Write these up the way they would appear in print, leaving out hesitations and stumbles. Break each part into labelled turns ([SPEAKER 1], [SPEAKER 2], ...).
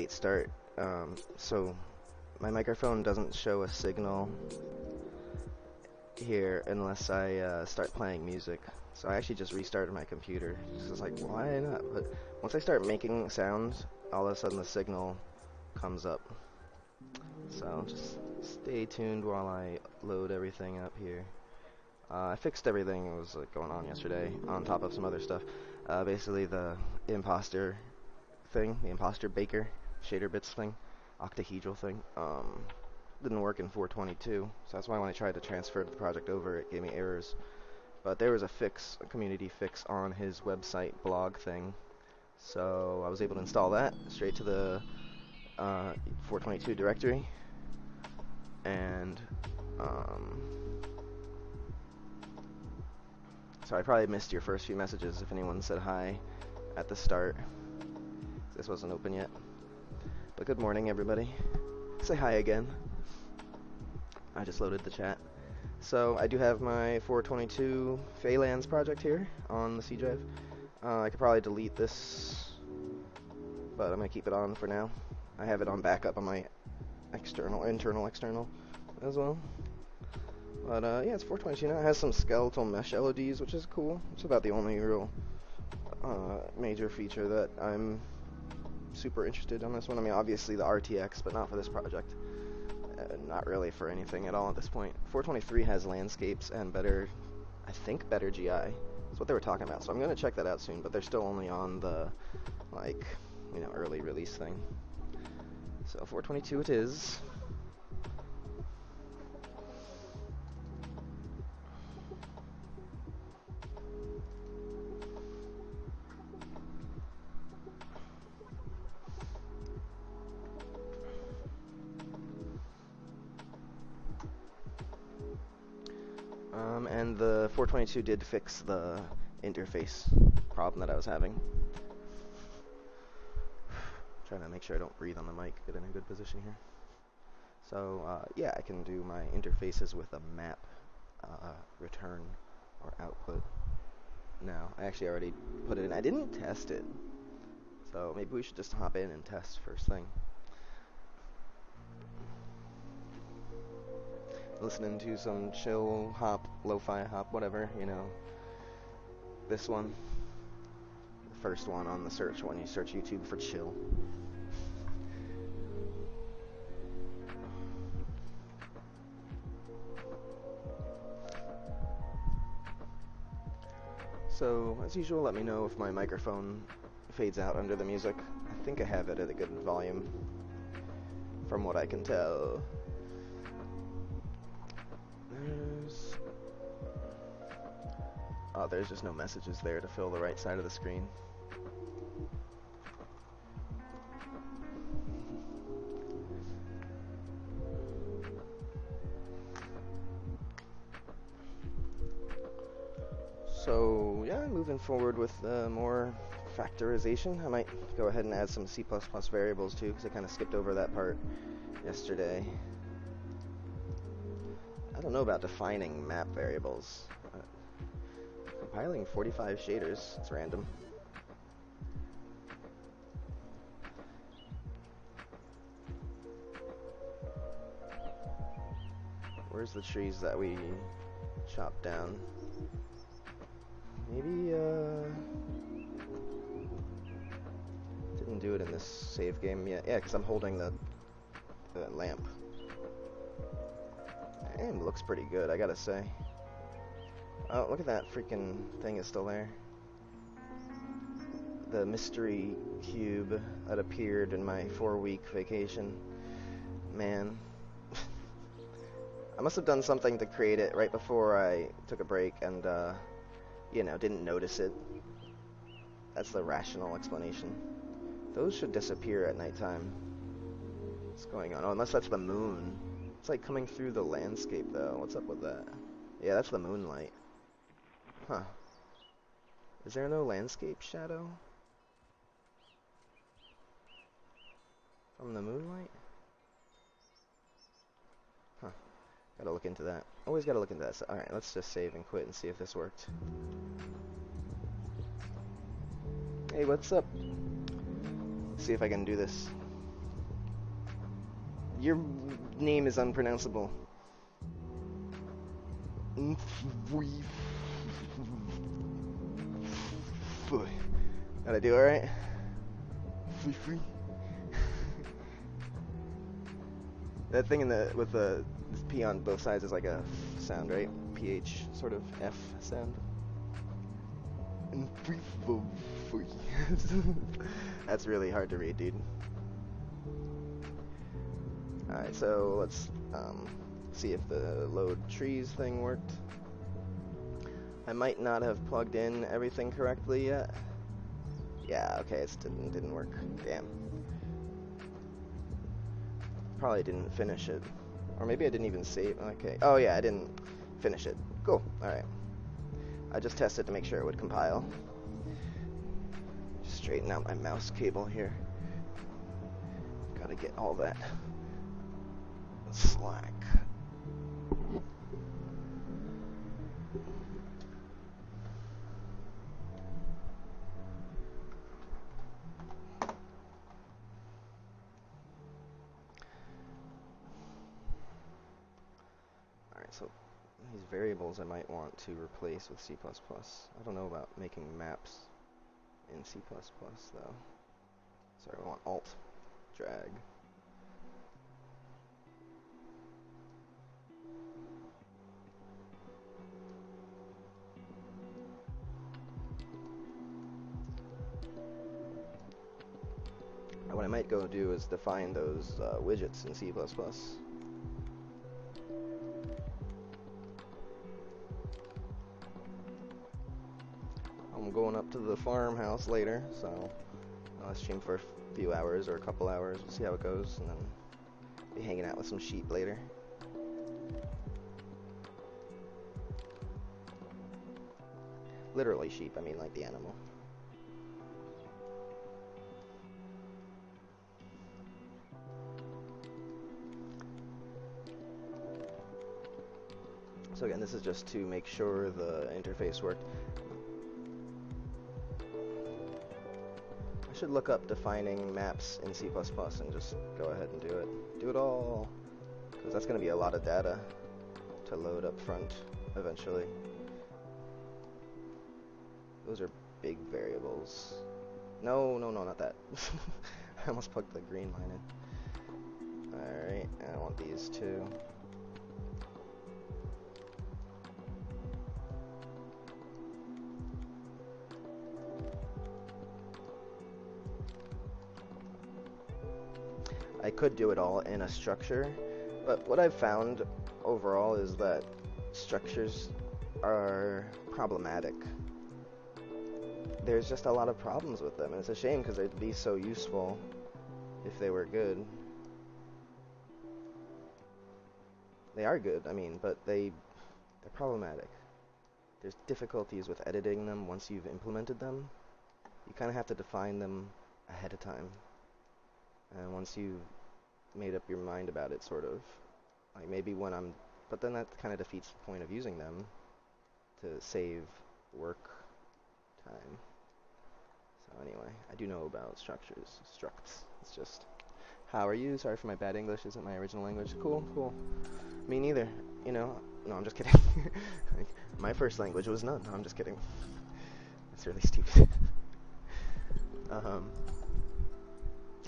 [SPEAKER 1] late start, so my microphone doesn't show a signal here unless I start playing music. So I actually just restarted my computer. Just like, why not? But once I start making sounds, all of a sudden the signal comes up. So just stay tuned while I load everything up here. I fixed everything that was going on yesterday, on top of some other stuff. Basically the imposter thing, the imposter baker, shader bits thing, octahedral thing, didn't work in 422, so that's why when I tried to transfer the project over, it gave me errors. But there was a fix, a community fix on his website blog thing, so I was able to install that straight to the 422 directory, and so I probably missed your first few messages if anyone said hi at the start. This wasn't open yet. But good morning, everybody. Say hi again. I just loaded the chat. So I do have my 422 Phalanx project here on the C drive. I could probably delete this, but I'm going to keep it on for now. I have it on backup on my internal as well. But yeah, it's 422 now. It has some skeletal mesh LODs, which is cool. It's about the only real major feature that I'm super interested on this one. I mean, obviously the RTX, but not for this project. Not really for anything at all at this point. 423 has landscapes and better, I think, better GI. That's what they were talking about. So I'm going to check that out soon, but they're still only on the, like, you know, early release thing. So 422 it is. And the 422 did fix the interface problem that I was having. Trying to make sure I don't breathe on the mic, get in a good position here. So yeah, I can do my interfaces with a map return or output. Now, I actually already put it in. I didn't test it, so maybe we should just hop in and test first thing. Listening to some chill hop, lo-fi hop, whatever, you know. This one, the first one on the search when you search YouTube for chill. So, as usual, let me know if my microphone fades out under the music. I think I have it at a good volume, from what I can tell. There's just no messages there to fill the right side of the screen. So yeah, moving forward with more factorization. I might go ahead and add some C++ variables too, because I kind of skipped over that part yesterday. I don't know about defining map variables. Compiling 45 shaders, it's random. Where's the trees that we chopped down? Maybe, didn't do it in this save game yet. Yeah, because I'm holding the lamp. And looks pretty good, I gotta say. Oh, look at that freaking thing is still there. The mystery cube that appeared in my 4-week vacation. Man. I must have done something to create it right before I took a break and, you know, didn't notice it. That's the rational explanation. Those should disappear at nighttime. What's going on? Oh, unless that's the moon. It's like coming through the landscape, though. What's up with that? Yeah, that's the moonlight. Huh. Is there no landscape shadow from the moonlight? Huh. Gotta look into that. Always gotta look into that. So, alright, let's just save and quit and see if this worked. Hey, what's up? Let's see if I can do this. Your name is unpronounceable. Did I do it right? That thing with the P on both sides is like a sound, right? PH sort of F sound. That's really hard to read, dude. Alright, so let's see if the load trees thing worked. I might not have plugged in everything correctly yet. Yeah, okay, it didn't work. Damn. Probably didn't finish it. Or maybe I didn't even save. Okay. Oh yeah, I didn't finish it. Cool. Alright. I just tested to make sure it would compile. Just straighten out my mouse cable here. Gotta get all that slack. Alright, so these variables I might want to replace with C++. I don't know about making maps in C++ though. Sorry, I want Alt, drag. What I might go do is define those widgets in C++. I'm going up to the farmhouse later, so I'll stream for a few hours or a couple hours. We'll see how it goes, and then be hanging out with some sheep later. Literally sheep, I mean like the animal. So again, this is just to make sure the interface worked. I should look up defining maps in C++ and just go ahead and do it. Do it all, because that's going to be a lot of data to load up front eventually. Those are big variables. No, not that. I almost plugged the green line in. Alright, I want these too. I could do it all in a structure, but what I've found overall is that structures are problematic. There's just a lot of problems with them, and it's a shame because they'd be so useful if they were good. They are good, I mean, but they're problematic. There's difficulties with editing them once you've implemented them. You kind of have to define them ahead of time. And once you've made up your mind about it, sort of, like maybe when but then that kind of defeats the point of using them to save work time. So anyway, I do know about structures, structs. It's just, how are you? Sorry for my bad English, isn't my original language. Cool. Me neither, you know. No, I'm just kidding. Like, my first language was none. No, I'm just kidding. It's really stupid.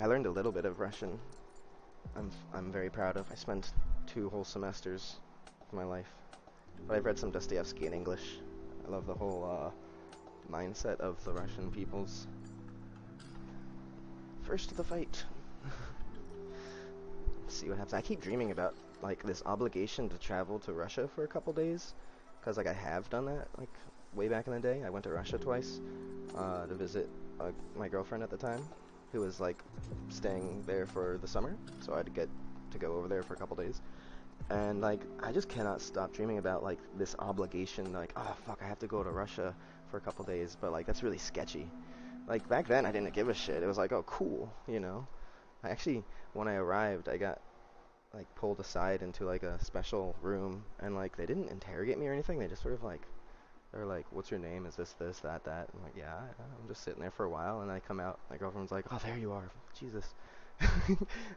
[SPEAKER 1] I learned a little bit of Russian. I'm very proud of. I spent 2 whole semesters of my life. But I've read some Dostoevsky in English. I love the whole mindset of the Russian peoples. First to the fight. Let's see what happens. I keep dreaming about like this obligation to travel to Russia for a couple days, because like I have done that like way back in the day. I went to Russia twice to visit my girlfriend at the time, who was like staying there for the summer, so I had to get to go over there for a couple days. And like I just cannot stop dreaming about like this obligation, like, oh fuck, I have to go to Russia for a couple days, but like that's really sketchy. Like back then I didn't give a shit. It was like, oh cool, you know. I actually, when I arrived, I got like pulled aside into like a special room, and like they didn't interrogate me or anything. They just sort of like, they're like, what's your name? Is this, that? I'm like, yeah, I'm just sitting there for a while, and I come out. My girlfriend's like, oh, there you are. Jesus.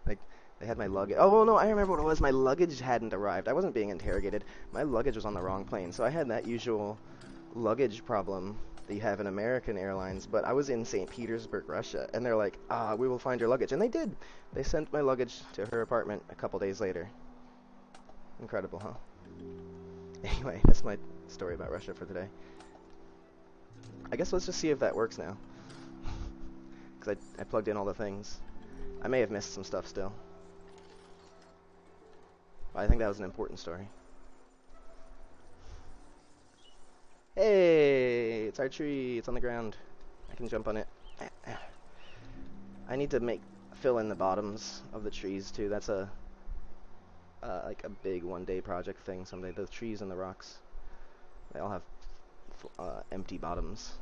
[SPEAKER 1] Like, They had my luggage. Oh, no, I remember what it was. My luggage hadn't arrived. I wasn't being interrogated. My luggage was on the wrong plane, so I had that usual luggage problem that you have in American Airlines, but I was in St. Petersburg, Russia, and they're like, we will find your luggage. And they did. They sent my luggage to her apartment a couple days later. Incredible, huh? Anyway, that's my story about Russia for today. I guess let's just see if that works now. Because I plugged in all the things. I may have missed some stuff still. But I think that was an important story. Hey, it's our tree. It's on the ground. I can jump on it. I need to fill in the bottoms of the trees too. That's like a big one-day project thing someday. The trees and the rocks, they all have empty bottoms.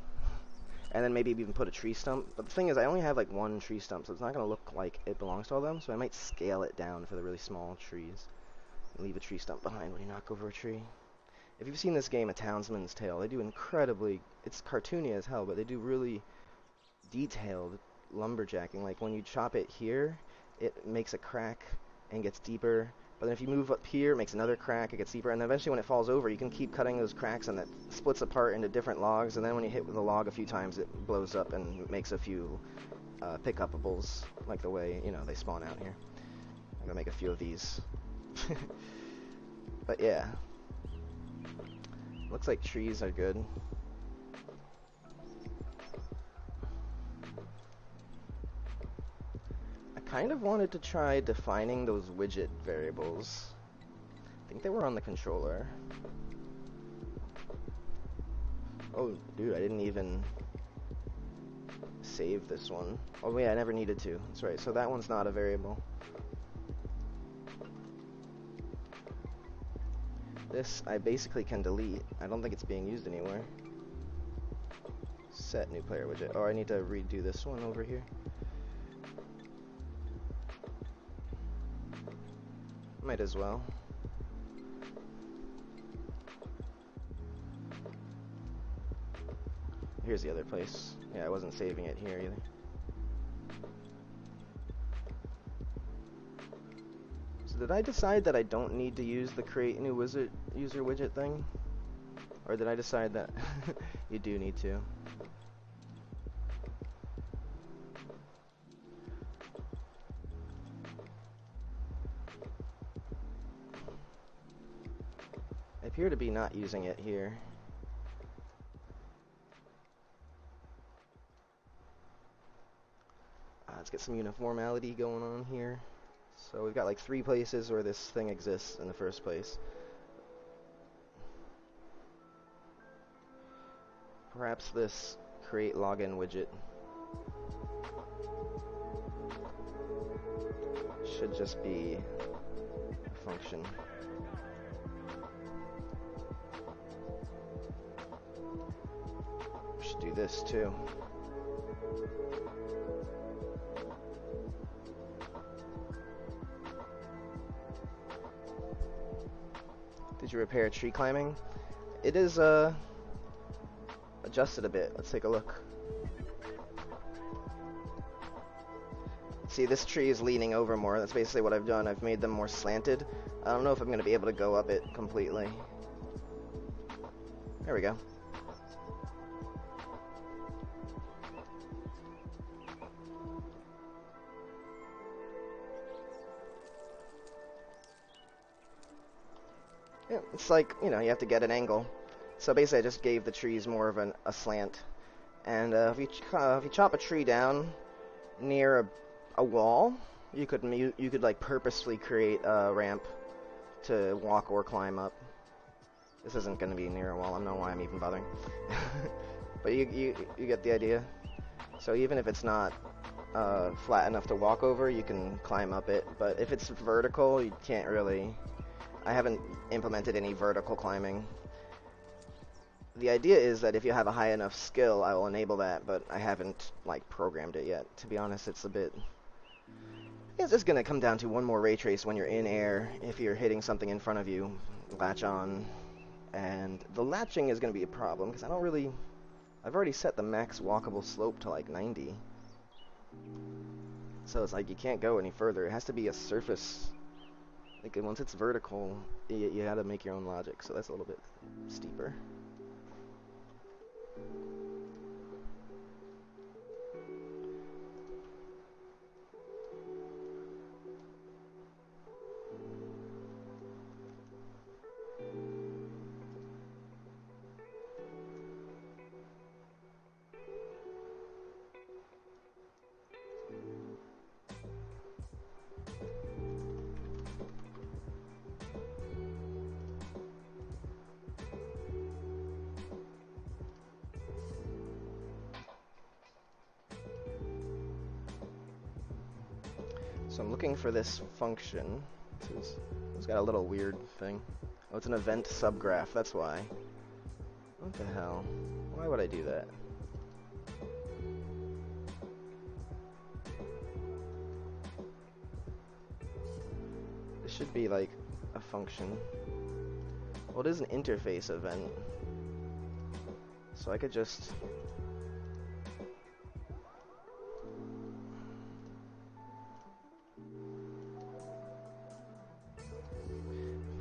[SPEAKER 1] And then maybe even put a tree stump. But the thing is, I only have like one tree stump, so it's not going to look like it belongs to all of them. So I might scale it down for the really small trees and leave a tree stump behind when you knock over a tree. If you've seen this game, A Townsman's Tale, they do incredibly, it's cartoony as hell, but they do really detailed lumberjacking. Like when you chop it here, it makes a crack and gets deeper. But then if you move up here, it makes another crack, it gets deeper, and then eventually when it falls over, you can keep cutting those cracks, and that splits apart into different logs, and then when you hit with a log a few times, it blows up and makes a few pick-upables, like the way, they spawn out here. I'm gonna make a few of these. But yeah. Looks like trees are good. I kind of wanted to try defining those widget variables. I think they were on the controller. Oh, dude, I didn't even save this one. Oh, yeah, I never needed to. That's right, so that one's not a variable. This, I basically can delete. I don't think it's being used anywhere. Set new player widget. Oh, I need to redo this one over here. Might as well. Here's the other place. Yeah, I wasn't saving it here either. So did I decide that I don't need to use the create new user widget thing? Or did I decide that you do need to? I appear to be not using it here. Let's get some uniformity going on here. So we've got like 3 places where this thing exists in the first place. Perhaps this create login widget should just be a function. We should do this too. Did you repair tree climbing? It is adjusted a bit. Let's take a look. See, this tree is leaning over more. That's basically what I've done. I've made them more slanted. I don't know if I'm going to be able to go up it completely. There we go. Yeah, it's like, you have to get an angle. So basically I just gave the trees more of a slant. And if you chop a tree down near a wall, you could like purposefully create a ramp to walk or climb up. This isn't going to be near a wall. I don't know why I'm even bothering. But you get the idea. So even if it's not flat enough to walk over, you can climb up it. But if it's vertical, you can't really. I haven't implemented any vertical climbing. The idea is that if you have a high enough skill, I will enable that, but I haven't programmed it yet. To be honest, it's just gonna come down to one more ray trace when you're in air. If you're hitting something in front of you, latch on, and the latching is gonna be a problem because I've already set the max walkable slope to like 90. So it's like you can't go any further. It has to be a surface. Like once it's vertical, you gotta make your own logic. So that's a little bit steeper. So I'm looking for this function. It's got a little weird thing. Oh, it's an event subgraph, that's why. What the hell? Why would I do that? This should be like a function. Well, it is an interface event. So I could just...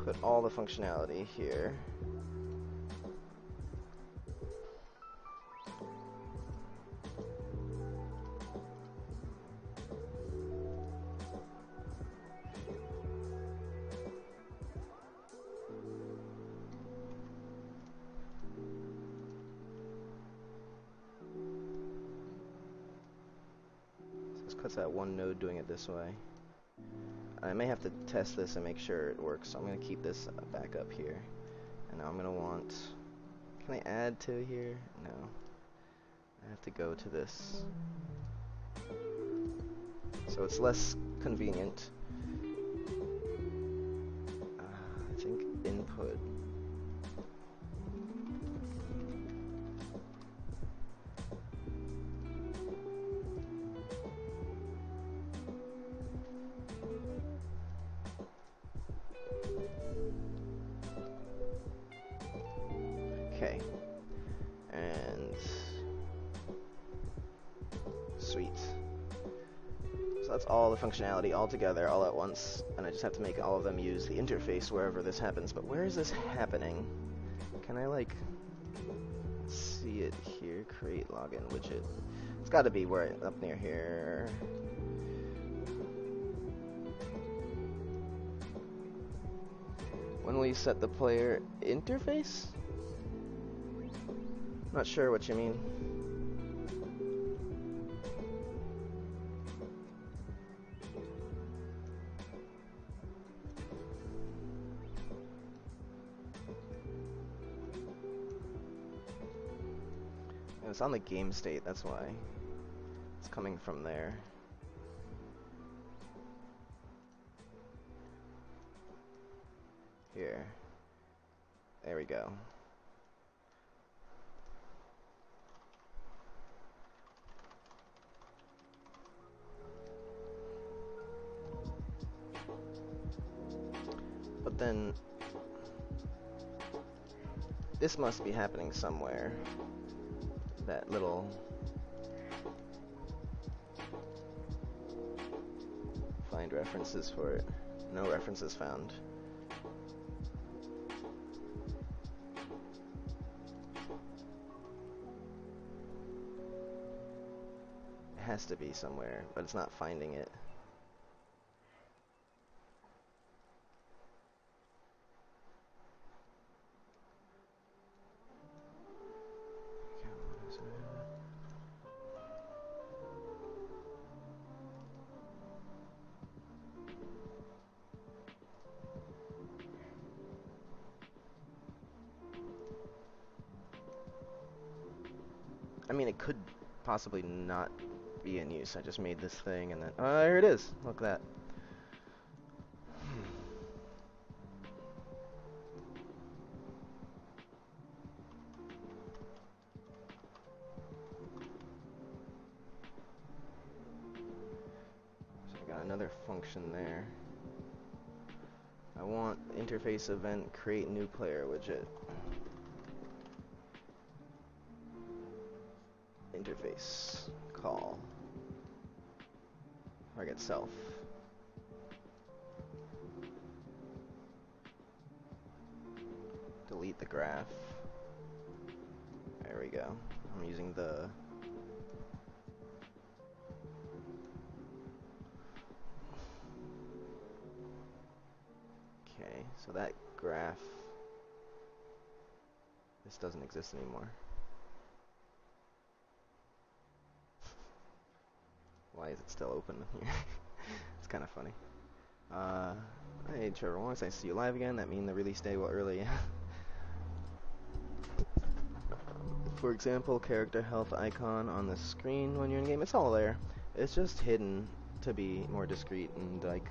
[SPEAKER 1] put all the functionality here. So this cuts out one node doing it this way. I may have to test this and make sure it works, so I'm going to keep this back up here. And now I'm going to want... Can I add to here? No. I have to go to this. So it's less convenient. I think input. Okay. And sweet. So that's all the functionality all together, all at once, and I just have to make all of them use the interface wherever this happens. But where is this happening? Can I, like, see it here? Create login widget. It's got to be where up near here. When will you set the player interface? Not sure what you mean. And it's on the game state, that's why. It's coming from there. Here. There we go. But then this must be happening somewhere. That little find references for it. No references found. It has to be somewhere, but it's not finding it. I mean, it could possibly not be in use. I just made this thing and then... Oh, here it is! Look at that. So I got another function there. I want interface event create new player widget. Interface call. Target self. Delete the graph. There we go. I'm using the... Okay, so that graph... This doesn't exist anymore. Why is it still open here? It's kind of funny. Hey Trevor, once I see you live again, that means the release day will early. For example, character health icon on the screen when you're in game. It's all there. It's just hidden to be more discreet and like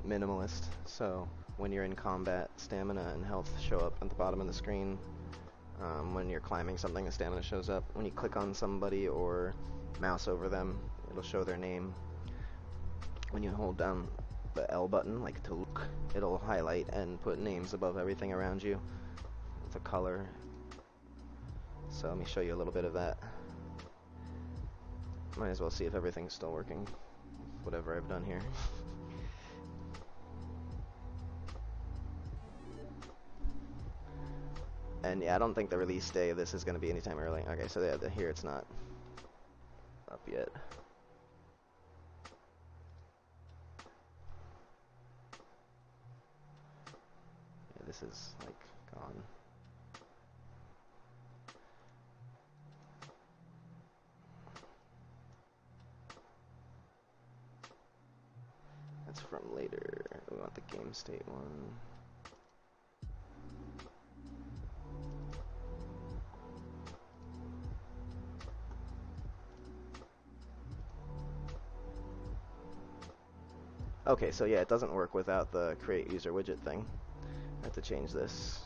[SPEAKER 1] minimalist. So when you're in combat, stamina and health show up at the bottom of the screen. When you're climbing something, the stamina shows up. When you click on somebody or mouse over them, it'll show their name. When you hold down the L button, like to look, it'll highlight and put names above everything around you with a color. So let me show you a little bit of that. Might as well see if everything's still working, whatever I've done here. And yeah, I don't think the release day of this is going to be anytime early. Okay, so yeah, here it's not up yet. Yeah, this is like gone. That's from later. We want the game state one. Okay, so yeah, it doesn't work without the create user widget thing. I have to change this.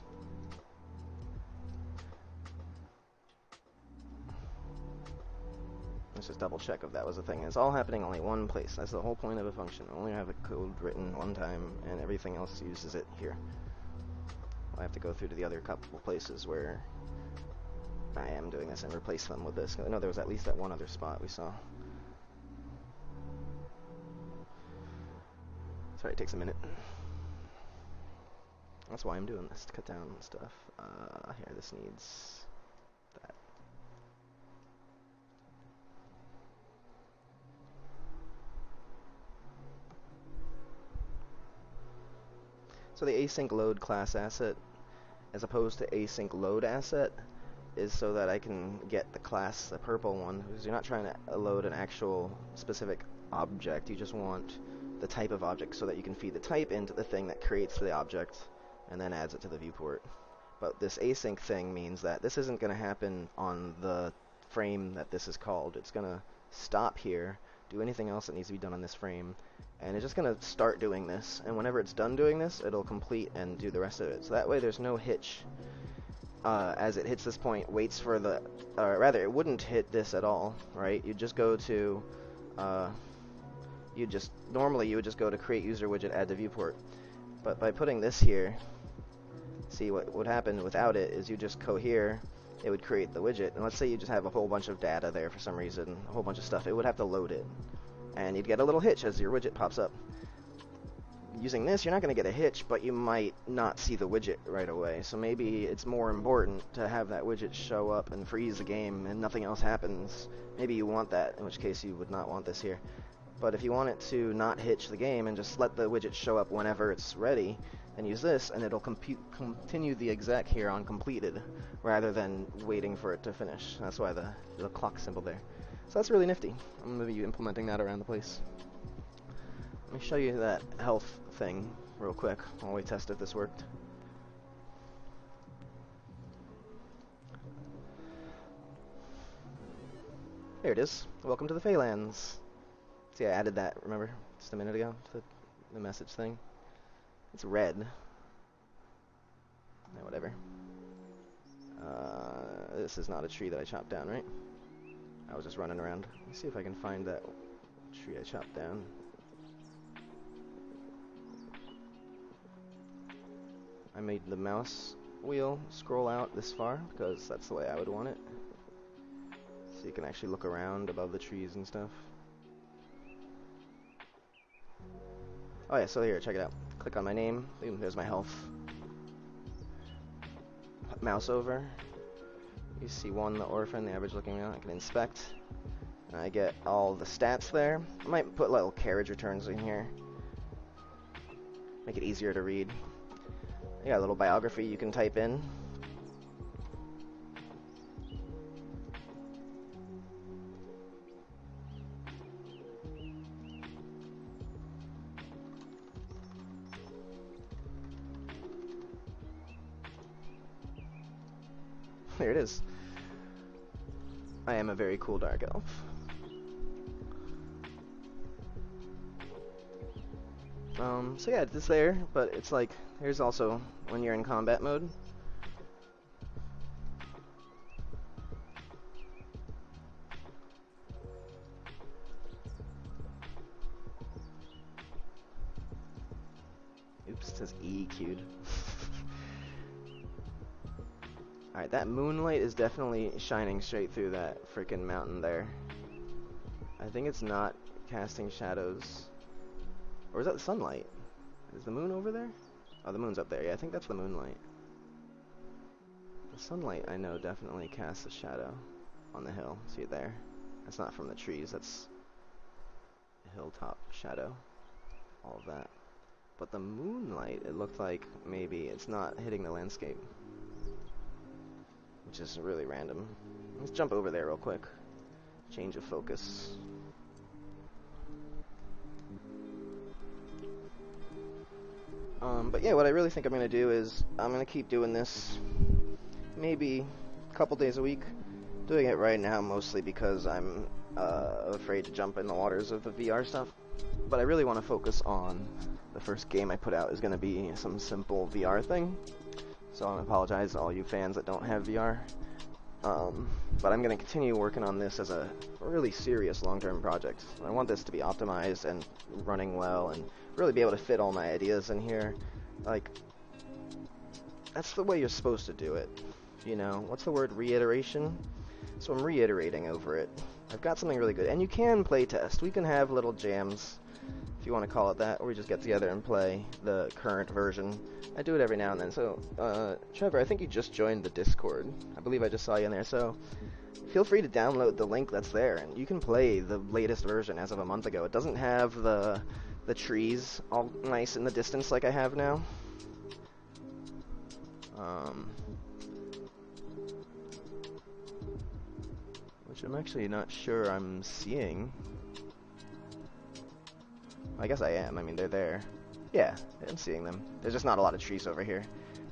[SPEAKER 1] Let's just double check if that was a thing. It's all happening only one place. That's the whole point of a function. We only have a code written one time, and everything else uses it here. I have to go through to the other couple places where I am doing this and replace them with this. I know there was at least that one other spot we saw. Sorry, it takes a minute. That's why I'm doing this, to cut down stuff. Here, this needs that. So the async load class asset, as opposed to async load asset, is so that I can get the class, the purple one, because you're not trying to load an actual specific object. You just want the type of object so that you can feed the type into the thing that creates the object and then adds it to the viewport. But this async thing means that this isn't going to happen on the frame that this is called. It's going to stop here, do anything else that needs to be done on this frame, and it's just going to start doing this. And whenever it's done doing this, it'll complete and do the rest of it. So that way there's no hitch. As it hits this point, waits for the, rather, it wouldn't hit this at all, right? You'd just go to, normally you would just go to create user widget, add to viewport. But by putting this here, see what would happen without it is you just go here, it would create the widget, and let's say you just have a whole bunch of data there for some reason, a whole bunch of stuff, it would have to load it. And you'd get a little hitch as your widget pops up. Using this, you're not going to get a hitch, but you might not see the widget right away. So maybe it's more important to have that widget show up and freeze the game and nothing else happens. Maybe you want that, in which case you would not want this here. But if you want it to not hitch the game and just let the widget show up whenever it's ready, then use this and it'll continue the exec here on completed rather than waiting for it to finish. That's why the clock symbol there. So that's really nifty. I'm going to be implementing that around the place. Let me show you that health thing real quick while we test if this worked. There it is. Welcome to the Phalanx. See, I added that, remember, just a minute ago, to the message thing. It's red. Yeah, whatever. This is not a tree that I chopped down, right? I was just running around. Let me see if I can find that tree I chopped down. I made the mouse wheel scroll out this far because that's the way I would want it. So you can actually look around above the trees and stuff. Oh yeah, so here, check it out. Click on my name. Boom, there's my health. Mouse over. You see one, the orphan, the average looking amount. I can inspect. And I get all the stats there. I might put little carriage returns in here. Make it easier to read. You got a little biography you can type in. There it is. I am a very cool dark elf. So yeah, it's there, but it's like, here's also when you're in combat mode. Oops, it says EQ'd. Alright, that moonlight is definitely shining straight through that freaking mountain there. I think it's not casting shadows. Or is that the sunlight? Is the moon over there? Oh, the moon's up there. Yeah, I think that's the moonlight. The sunlight, I know, definitely casts a shadow on the hill. See it there? That's not from the trees, that's a hilltop shadow. All of that. But the moonlight, it looked like maybe it's not hitting the landscape. Which is really random. Let's jump over there real quick. Change of focus. But yeah, what I really think I'm going to do is I'm going to keep doing this maybe a couple days a week. Doing it right now mostly because I'm afraid to jump in the waters of the VR stuff. But I really want to focus on the first game I put out is going to be some simple VR thing. So I apologize to all you fans that don't have VR. But I'm going to continue working on this as a really serious long-term project. I want this to be optimized and running well and really be able to fit all my ideas in here. Like, that's the way you're supposed to do it. You know, what's the word? Reiteration? So I'm reiterating over it. I've got something really good. And you can play test. We can have little jams, if you want to call it that, or we just get together and play the current version. I do it every now and then. So, Trevor, I think you just joined the Discord. I believe I just saw you in there. So, feel free to download the link that's there, and you can play the latest version as of a month ago. It doesn't have the trees all nice in the distance like I have now. Which I'm actually not sure I'm seeing. I guess I am. I mean, they're there. Yeah, I'm seeing them. There's just not a lot of trees over here.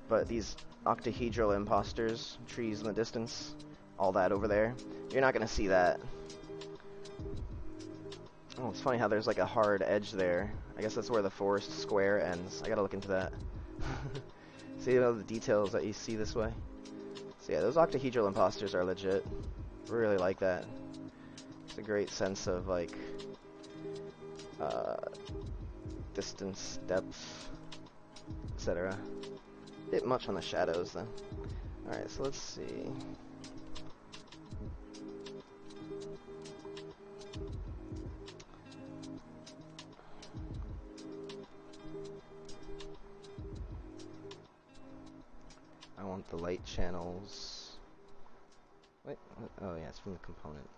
[SPEAKER 1] But these octahedral imposters, trees in the distance, all that over there, you're not going to see that. Oh, it's funny how there's like a hard edge there. I guess that's where the forest square ends. I gotta look into that. See all the details that you see this way? So yeah, those octahedral imposters are legit. Really like that. It's a great sense of like distance, depth, etc. Bit much on the shadows though. Alright, so let's see. I want the light channels. Wait, oh yeah, it's from the component.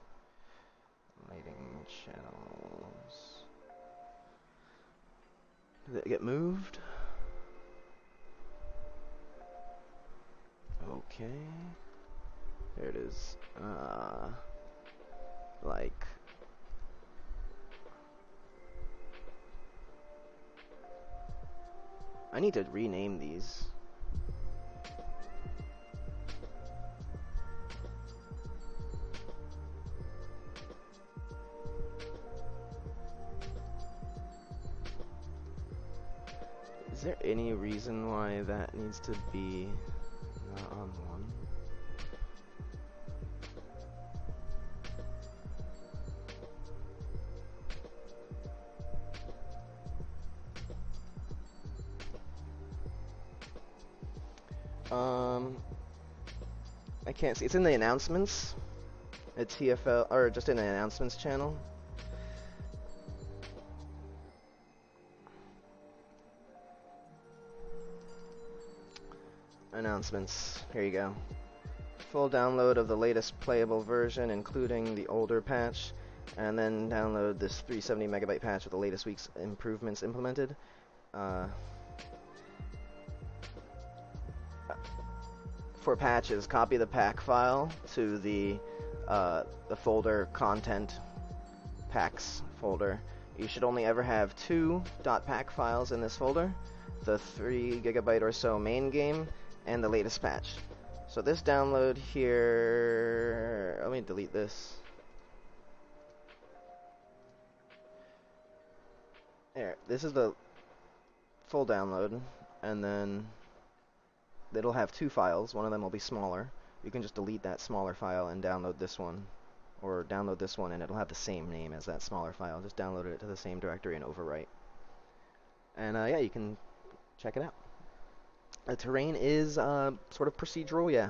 [SPEAKER 1] Lighting channels. Did it get moved? Okay. There it is. Like. I need to rename these. Is there any reason why that needs to be not on one? I can't see. It's in the announcements. A TFL, or just in the announcements channel. Announcements. Here you go. Full download of the latest playable version, including the older patch, and then download this 370 megabyte patch with the latest week's improvements implemented. For patches, copy the pack file to the folder content packs folder. You should only ever have 2 .pack files in this folder: the 3 gigabyte or so main game and the latest patch. So this download here, let me delete this. There, this is the full download, and then it'll have 2 files. One of them will be smaller. You can just delete that smaller file and download this one, or download this one and it'll have the same name as that smaller file. Just download it to the same directory and overwrite. And yeah, you can check it out. The terrain is sort of procedural, yeah.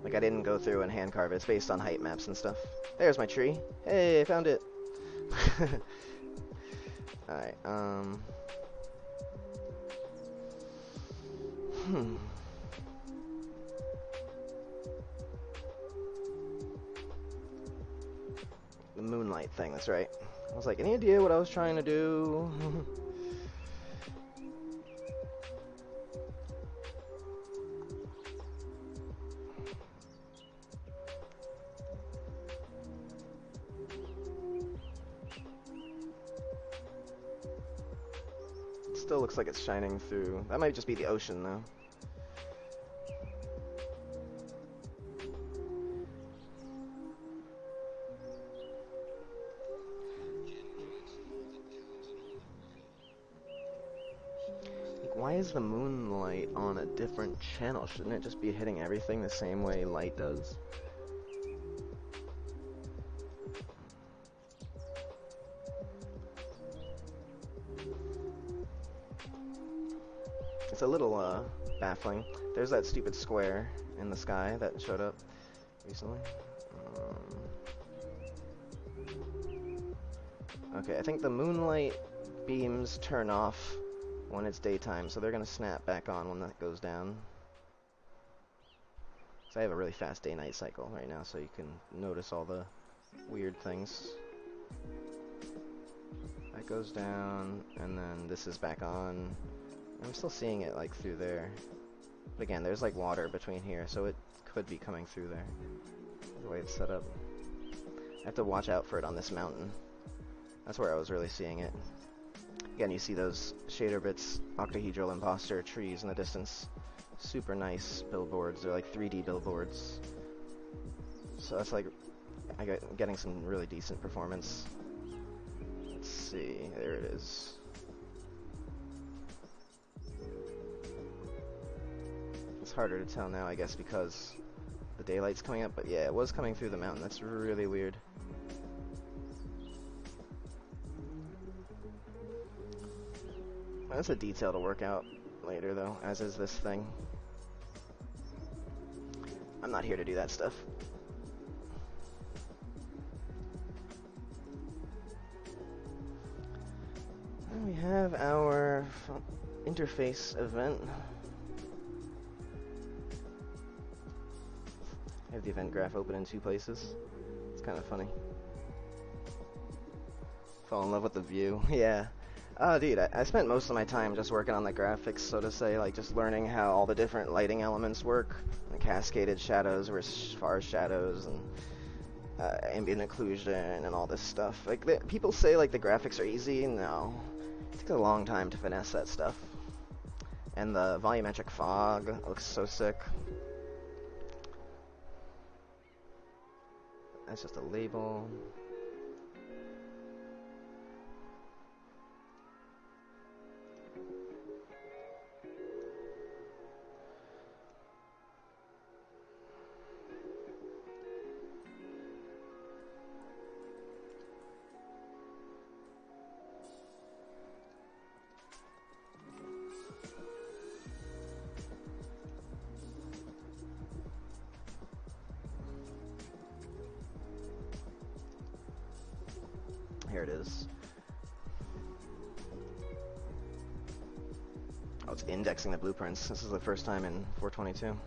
[SPEAKER 1] Like, I didn't go through and hand carve it. It's based on height maps and stuff. There's my tree. Hey, I found it. Alright, The moonlight thing, that's right. I was like, any idea what I was trying to do? Still looks like it's shining through. That might just be the ocean, though. Like, why is the moonlight on a different channel? Shouldn't it just be hitting everything the same way light does? It's a little baffling. There's that stupid square in the sky that showed up recently. Okay, I think the moonlight beams turn off when it's daytime, so they're gonna snap back on when that goes down. So I have a really fast day-night cycle right now, so you can notice all the weird things. That goes down, and then this is back on. I'm still seeing it like through there. But again, there's like water between here, so it could be coming through there. The way it's set up. I have to watch out for it on this mountain. That's where I was really seeing it. Again, you see those shader bits, octahedral imposter trees in the distance. Super nice billboards. They're like 3D billboards. So that's like getting some really decent performance. Let's see. There it is. It's harder to tell now, I guess, because the daylight's coming up. But yeah, it was coming through the mountain. That's really weird. That's a detail to work out later, though, as is this thing. I'm not here to do that stuff. And we have our interface event. I have the event graph open in 2 places. It's kind of funny. Fall in love with the view. Yeah. Oh, dude, I spent most of my time just working on the graphics, so to say, like just learning how all the different lighting elements work, and cascaded shadows versus far shadows, and ambient occlusion, and all this stuff. Like, people say like the graphics are easy. No, it takes a long time to finesse that stuff. And the volumetric fog looks so sick. That's just a label. Here it is. Oh, it's indexing the blueprints. This is the first time in 422.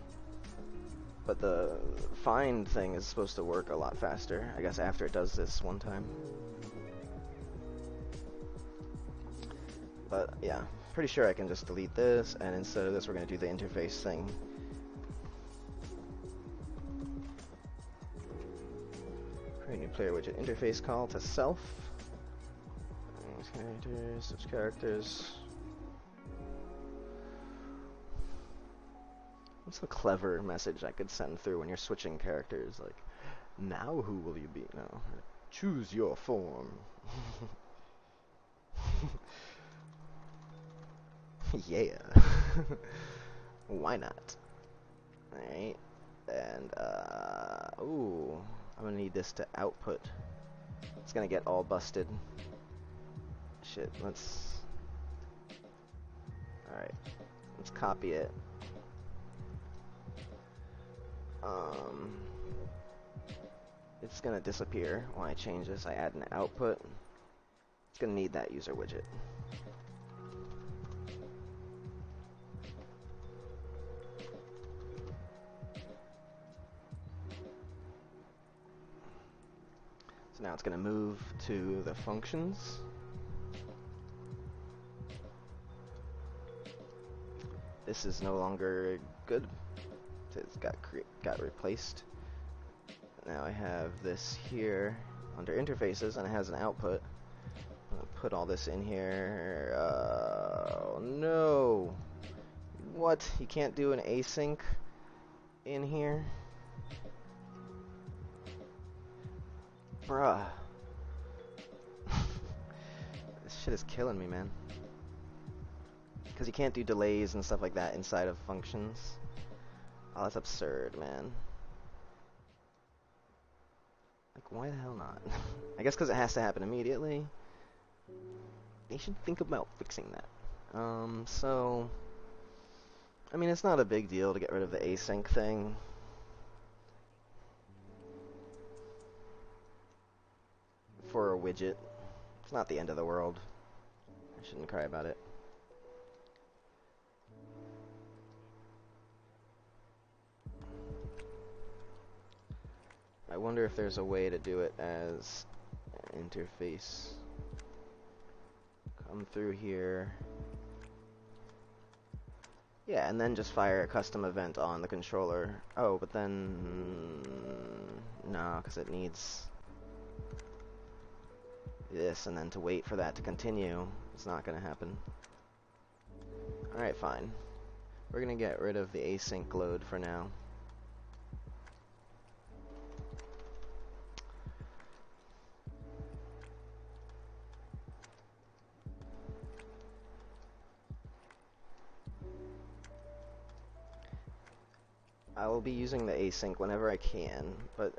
[SPEAKER 1] But the find thing is supposed to work a lot faster, I guess, after it does this one time. But yeah, pretty sure I can just delete this, and instead of this, we're going to do the interface thing. Create new player widget interface call to self. Characters, switch characters. What's a clever message I could send through when you're switching characters? Like, now who will you be? No, choose your form. Yeah. Why not? Alright. And, ooh. I'm gonna need this to output. It's gonna get all busted. Shit, let's... Alright. Let's copy it. It's gonna disappear when I change this. I add an output. It's gonna need that user widget. So now it's gonna move to the functions. This is no longer good. It's got replaced. Now I have this here under interfaces, and it has an output. I'm gonna put all this in here. Oh no! What? You can't do an async in here? Bruh. This shit is killing me, man. Because you can't do delays and stuff like that inside of functions. Oh, that's absurd, man. Like, why the hell not? I guess because it has to happen immediately. They should think about fixing that. So... I mean, it's not a big deal to get rid of the async thing. For a widget. It's not the end of the world. I shouldn't cry about it. I wonder if there's a way to do it as an interface. Come through here. Yeah, and then just fire a custom event on the controller. Oh, but then... no, because it needs this, and then to wait for that to continue, it's not going to happen. Alright, fine. We're going to get rid of the async load for now. I will be using the async whenever I can, but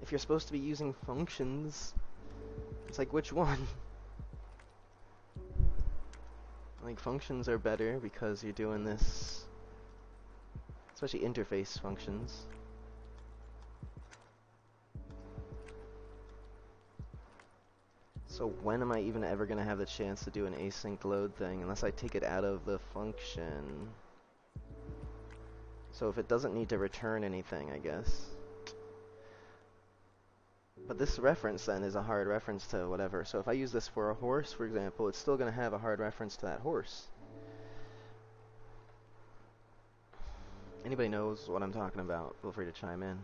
[SPEAKER 1] if you're supposed to be using functions, it's like, which one? Like, functions are better because you're doing this, especially interface functions. So when am I even ever going to have the chance to do an async load thing unless I take it out of the function? So if it doesn't need to return anything, I guess. But this reference then is a hard reference to whatever. So if I use this for a horse, for example, it's still going to have a hard reference to that horse. Anybody knows what I'm talking about, feel free to chime in.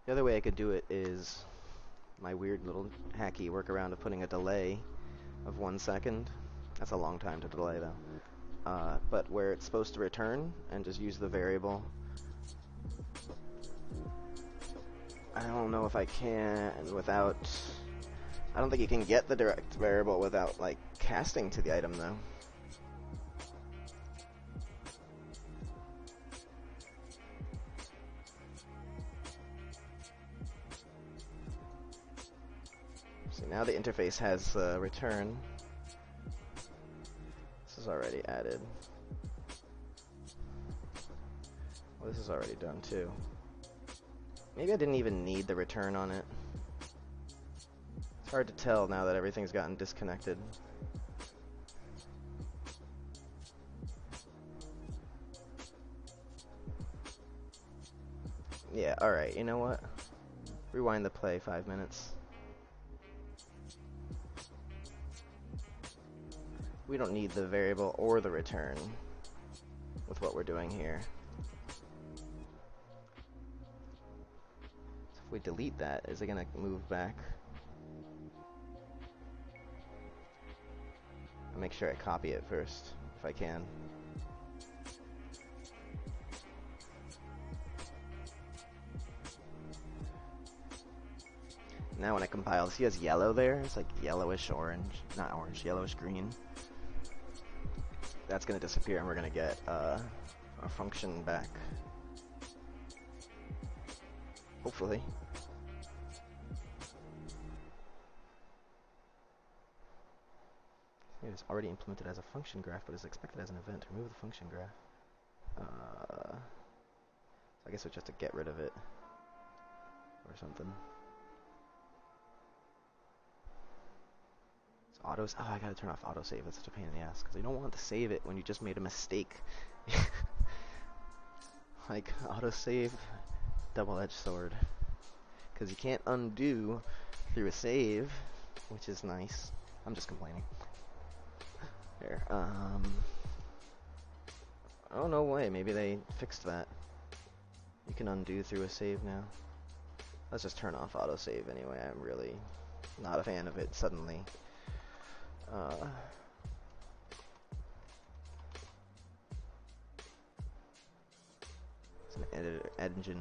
[SPEAKER 1] The other way I could do it is my weird little hacky workaround of putting a delay of 1 second. That's a long time to delay though. But where it's supposed to return and just use the variable. I don't know if I can without... I don't think you can get the direct variable without like casting to the item though. See, now the interface has return. This is already added. Well, this is already done too. Maybe I didn't even need the return on it. It's hard to tell now that everything's gotten disconnected. Yeah, alright, you know what? Rewind the play 5 minutes. We don't need the variable or the return with what we're doing here. So if we delete that, is it going to move back? I'll make sure I copy it first, if I can. Now when I compile, see, it has yellow there? It's like yellowish orange, not orange, yellowish green. That's going to disappear and we're going to get our function back. Hopefully. It's already implemented as a function graph, but is expected as an event. Remove the function graph. So I guess it's just to get rid of it or something. Autos. Oh, I gotta turn off autosave. That's such a pain in the ass because you don't want to save it when you just made a mistake. Like autosave, double-edged sword. Because you can't undo through a save, which is nice. I'm just complaining. Here. Oh no way. Maybe they fixed that. You can undo through a save now. Let's just turn off autosave anyway. I'm really not a fan of it suddenly. It's an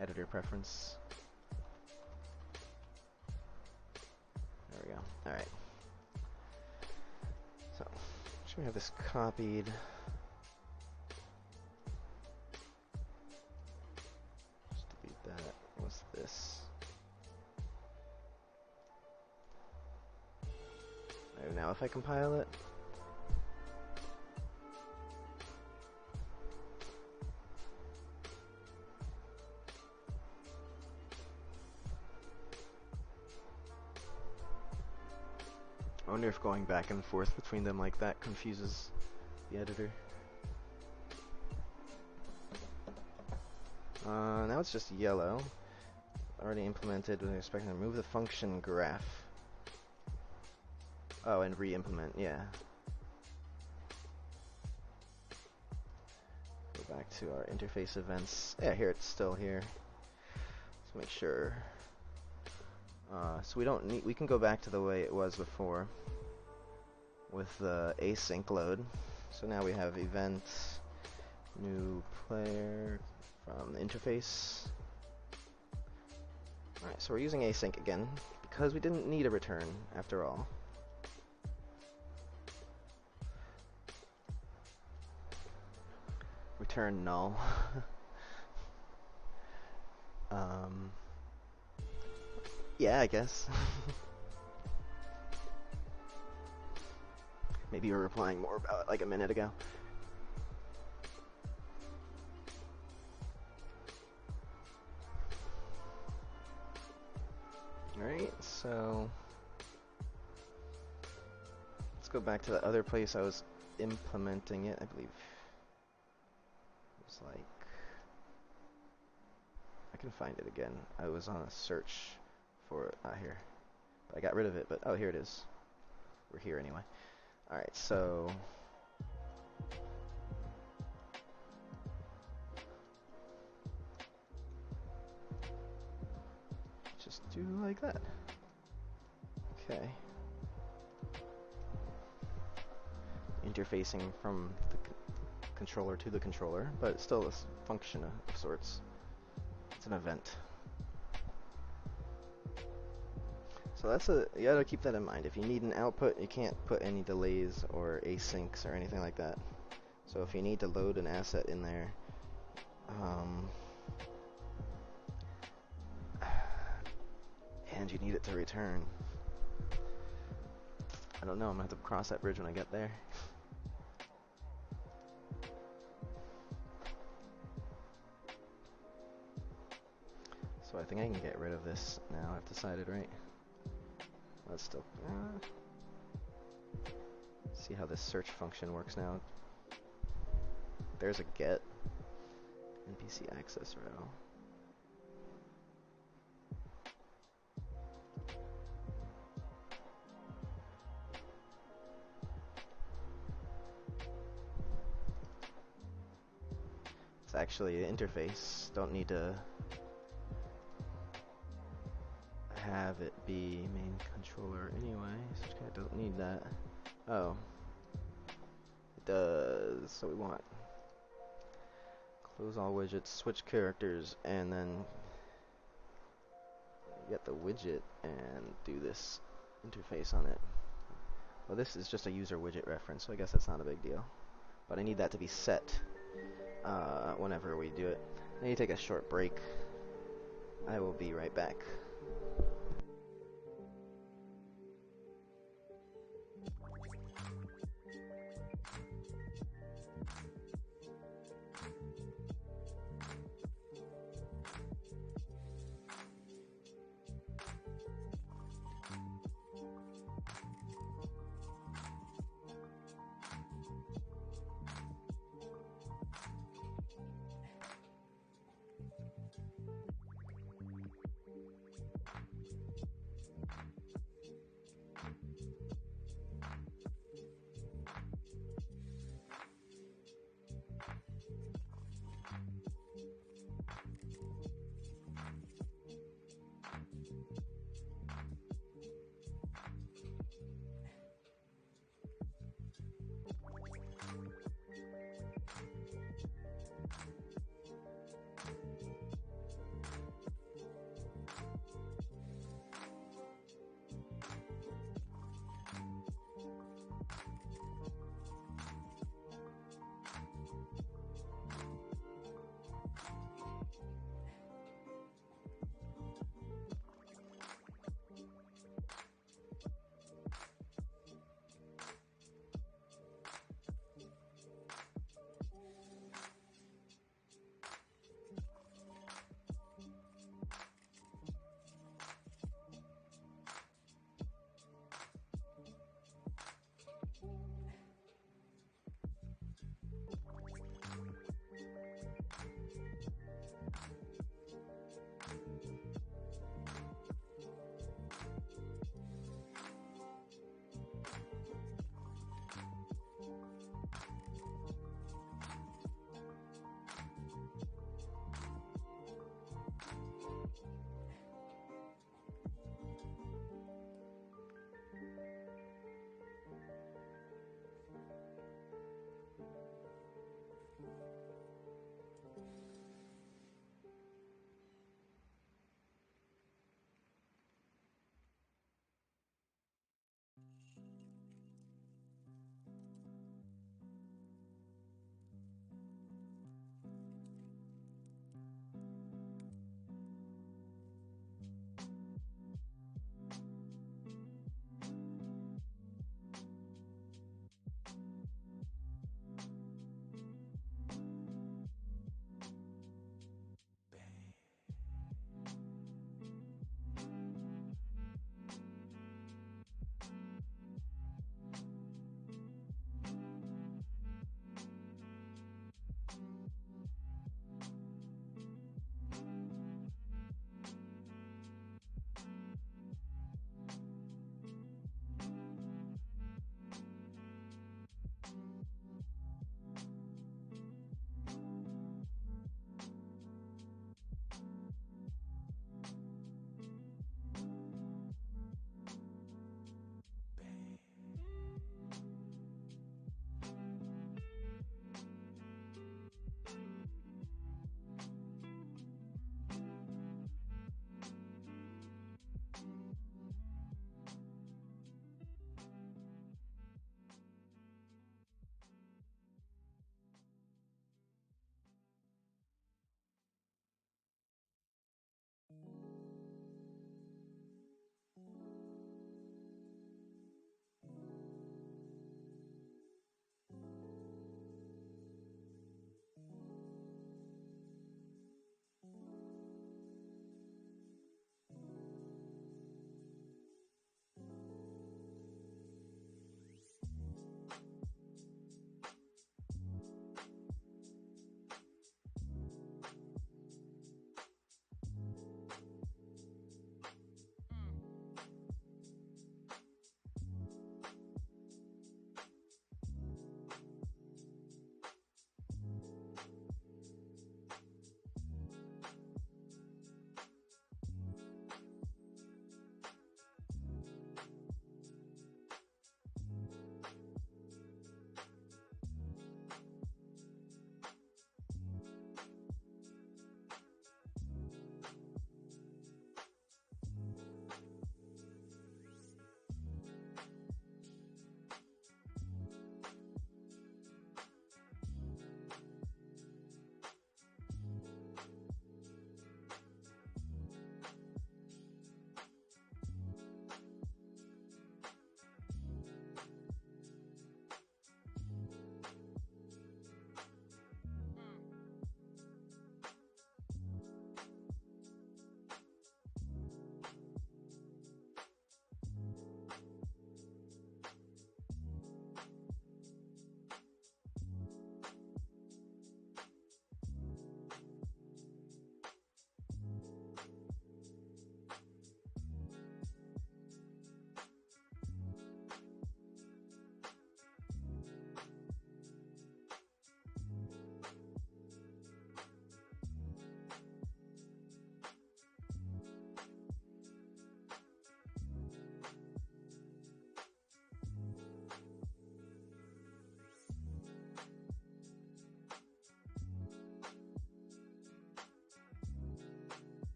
[SPEAKER 1] editor preference. There we go. Alright. So, should we have this copied? Just delete that. What's this? Now if I compile it, I wonder if going back and forth between them like that confuses the editor. Now it's just yellow. Already implemented with respect to remove the function graph. Oh, and re-implement, yeah. Go back to our interface events. Yeah, here it's still here. Let's make sure. So we don't need. We can go back to the way it was before with the async load. So now we have event, new player from the interface. All right, so we're using async again because we didn't need a return after all. Return null. Yeah, I guess. Maybe you were replying more about it like a minute ago. Alright, so let's go back to the other place I was implementing it, I believe. It was like, I can find it again. I was on a search for it. Here. But I got rid of it, but oh, here it is. We're here anyway. Alright, so just do like that. Okay. Interfacing from the controller to the controller, but it's still a function of sorts. It's an event. So you gotta keep that in mind. If you need an output, you can't put any delays or asyncs or anything like that. So if you need to load an asset in there, and you need it to return, I don't know, I'm gonna have to cross that bridge when I get there. think I can get rid of this now. I've decided, right? Let's still see how this search function works now. There's a get NPC access row. It's actually an interface. Don't need to have it be main controller anyway. So I don't need that. Oh, it does. So we want close all widgets, switch characters, and then get the widget and do this interface on it. Well, this is just a user widget reference, so I guess that's not a big deal. But I need that to be set whenever we do it. I need to take a short break. I will be right back.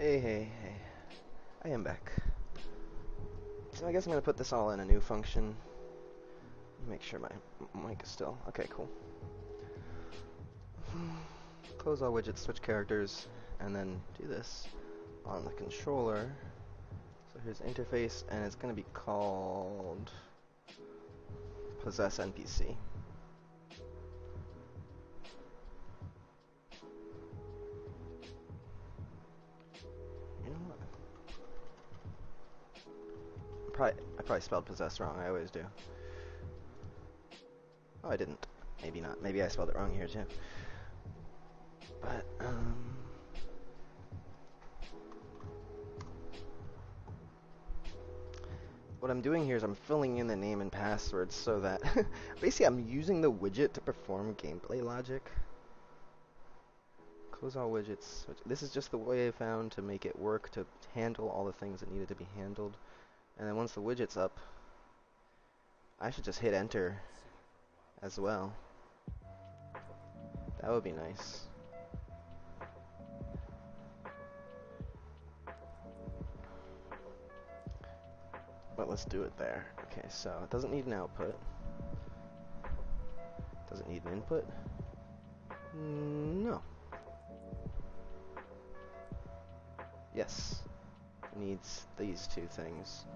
[SPEAKER 1] Hey. I am back. So I guess I'm going to put this all in a new function. Make sure my mic is still... Okay, cool. Close all widgets, switch characters, and then do this on the controller. So here's interface, and it's going to be called possess NPC. You know what? I probably spelled possess wrong. I always do. Oh, I didn't. Maybe not. Maybe I spelled it wrong here too. But what I'm doing here is I'm filling in the name and password so that basically I'm using the widget to perform gameplay logic. Close all widgets. This is just the way I found to make it work to handle all the things that needed to be handled. And then once the widget's up, I should just hit enter as well. That would be nice. But let's do it there. Okay, so it doesn't need an output. Does it need an input? No. Yes. It needs these two things.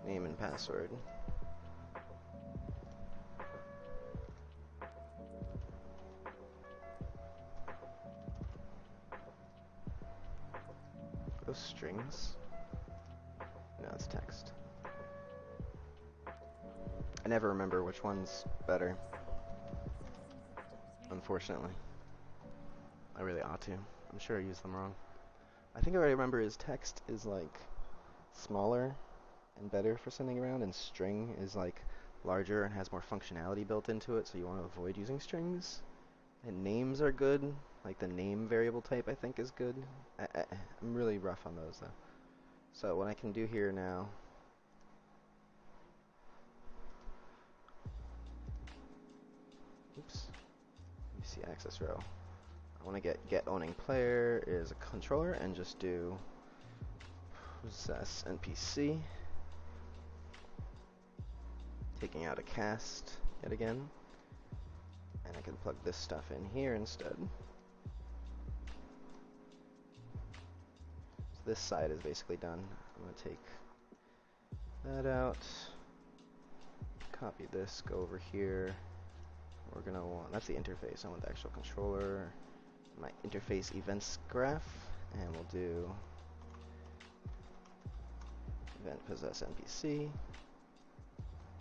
[SPEAKER 1] Name and password. Those strings? No, it's text. I never remember which one's better. Unfortunately. I really ought to. I'm sure I used them wrong. I think what I remember is text is like smaller and better for sending around, and string is like larger and has more functionality built into it, so you want to avoid using strings. And names are good. Like the name variable type I think is good. I'm really rough on those though. So what I can do here now, oops, you see access row. I want to get owning player is a controller and just do possess NPC, taking out a cast yet again, and I can plug this stuff in here instead. So this side is basically done. I'm going to take that out, copy this, go over here. We're going to want, that's the interface, I want the actual controller, my interface events graph, and we'll do event possess NPC.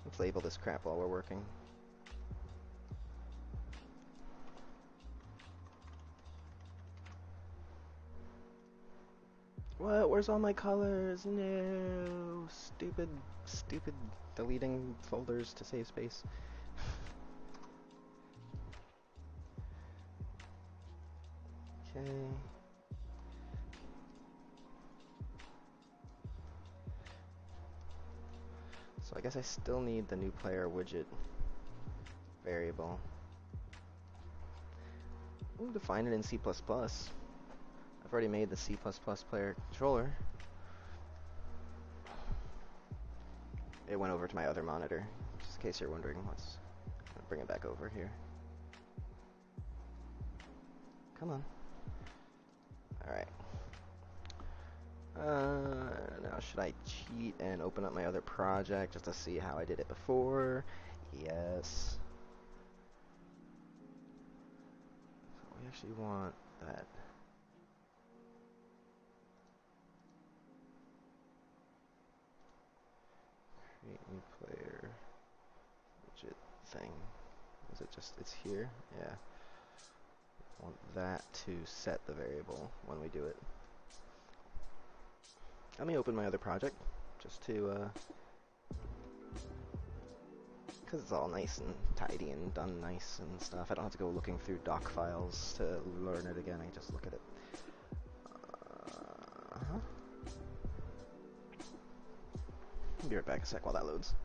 [SPEAKER 1] Let's label this crap while we're working. What? Where's all my colors? No! Stupid deleting folders to save space. Okay. So I guess I still need the new player widget variable. We'll define it in C++. I've already made the C++ player controller. It went over to my other monitor, just in case you're wondering. Let's bring it back over here. Come on. Alright. Now should I cheat and open up my other project just to see how I did it before? Yes. So we actually want that. Create new player widget thing. Is it just, it's here? Yeah. I want that to set the variable when we do it. Let me open my other project just to because it's all nice and tidy and done nice and stuff. I don't have to go looking through doc files to learn it again. I just look at it. I'll be right back a sec while that loads.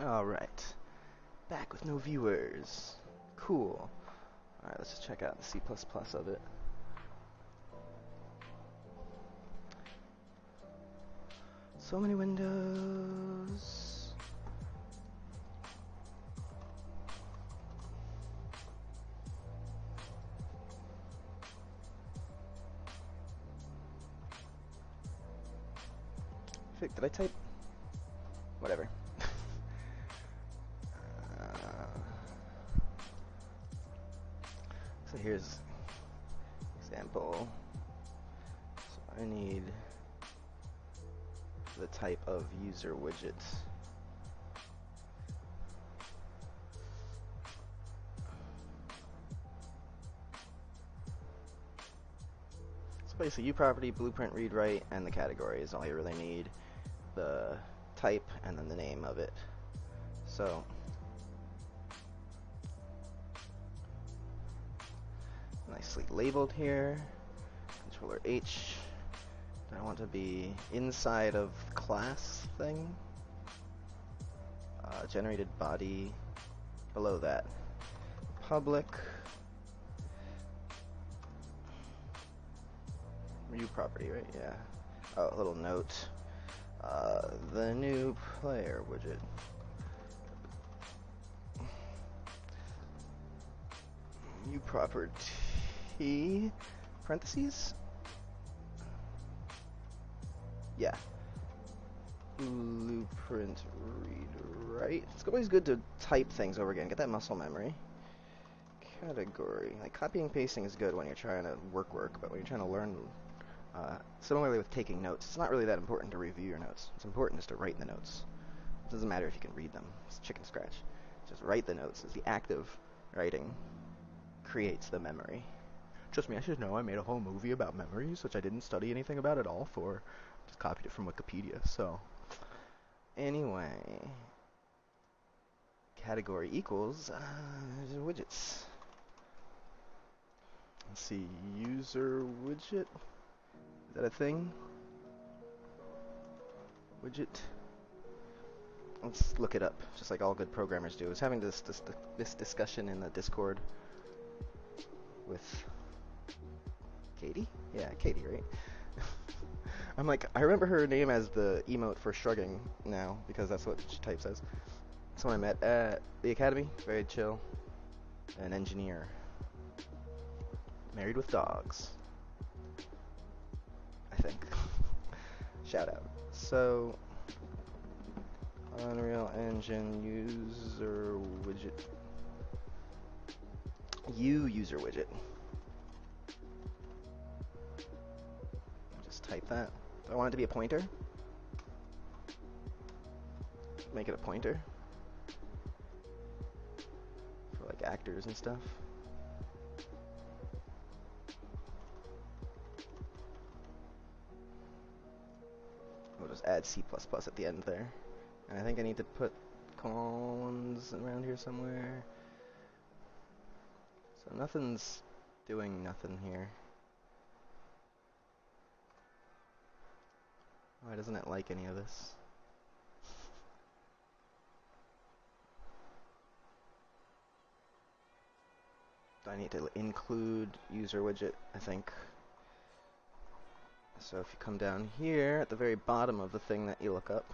[SPEAKER 1] Alright. Back with no viewers. Cool. Alright, let's just check out the C++ of it. So many windows. Did I type? Whatever. So here's example. So I need the type of user widget. So basically, uProperty, blueprint, read, write, and the category is all you really need. The type and then the name of it. So nicely labeled here. Controller H. Do I want to be inside of class thing? Generated body below that. Public. uProperty, right? Yeah. Oh, a little note. The new player widget. uProperty parentheses? Yeah. Blueprint read write. It's always good to type things over again. Get that muscle memory. Category. Like copying and pasting is good when you're trying to work, but when you're trying to learn, similarly with taking notes, it's not really that important to review your notes. It's important just to write the notes. It doesn't matter if you can read them. It's chicken scratch. Just write the notes. It's the act of writing creates the memory. Trust me, I should know I made a whole movie about memories, which I didn't study anything about at all for. Just copied it from Wikipedia, so. Anyway. Category equals widgets. Let's see, user widget. Is that a thing? Widget. Let's look it up, just like all good programmers do. I was having this discussion in the Discord with Katie? Yeah, Katie, right? I'm like, I remember her name as the emote for shrugging now, because that's what she types as. Someone I met at the academy, very chill. An engineer. Married with dogs. I think. Shout out. So, Unreal Engine user widget. User widget. Just type that. Do I want it to be a pointer? Make it a pointer. For like actors and stuff. We'll just add C++ at the end there. And I think I need to put colons around here somewhere. So nothing's doing nothing here. Why doesn't it like any of this? I need to include user widget, I think. So if you come down here at the very bottom of the thing that you look up,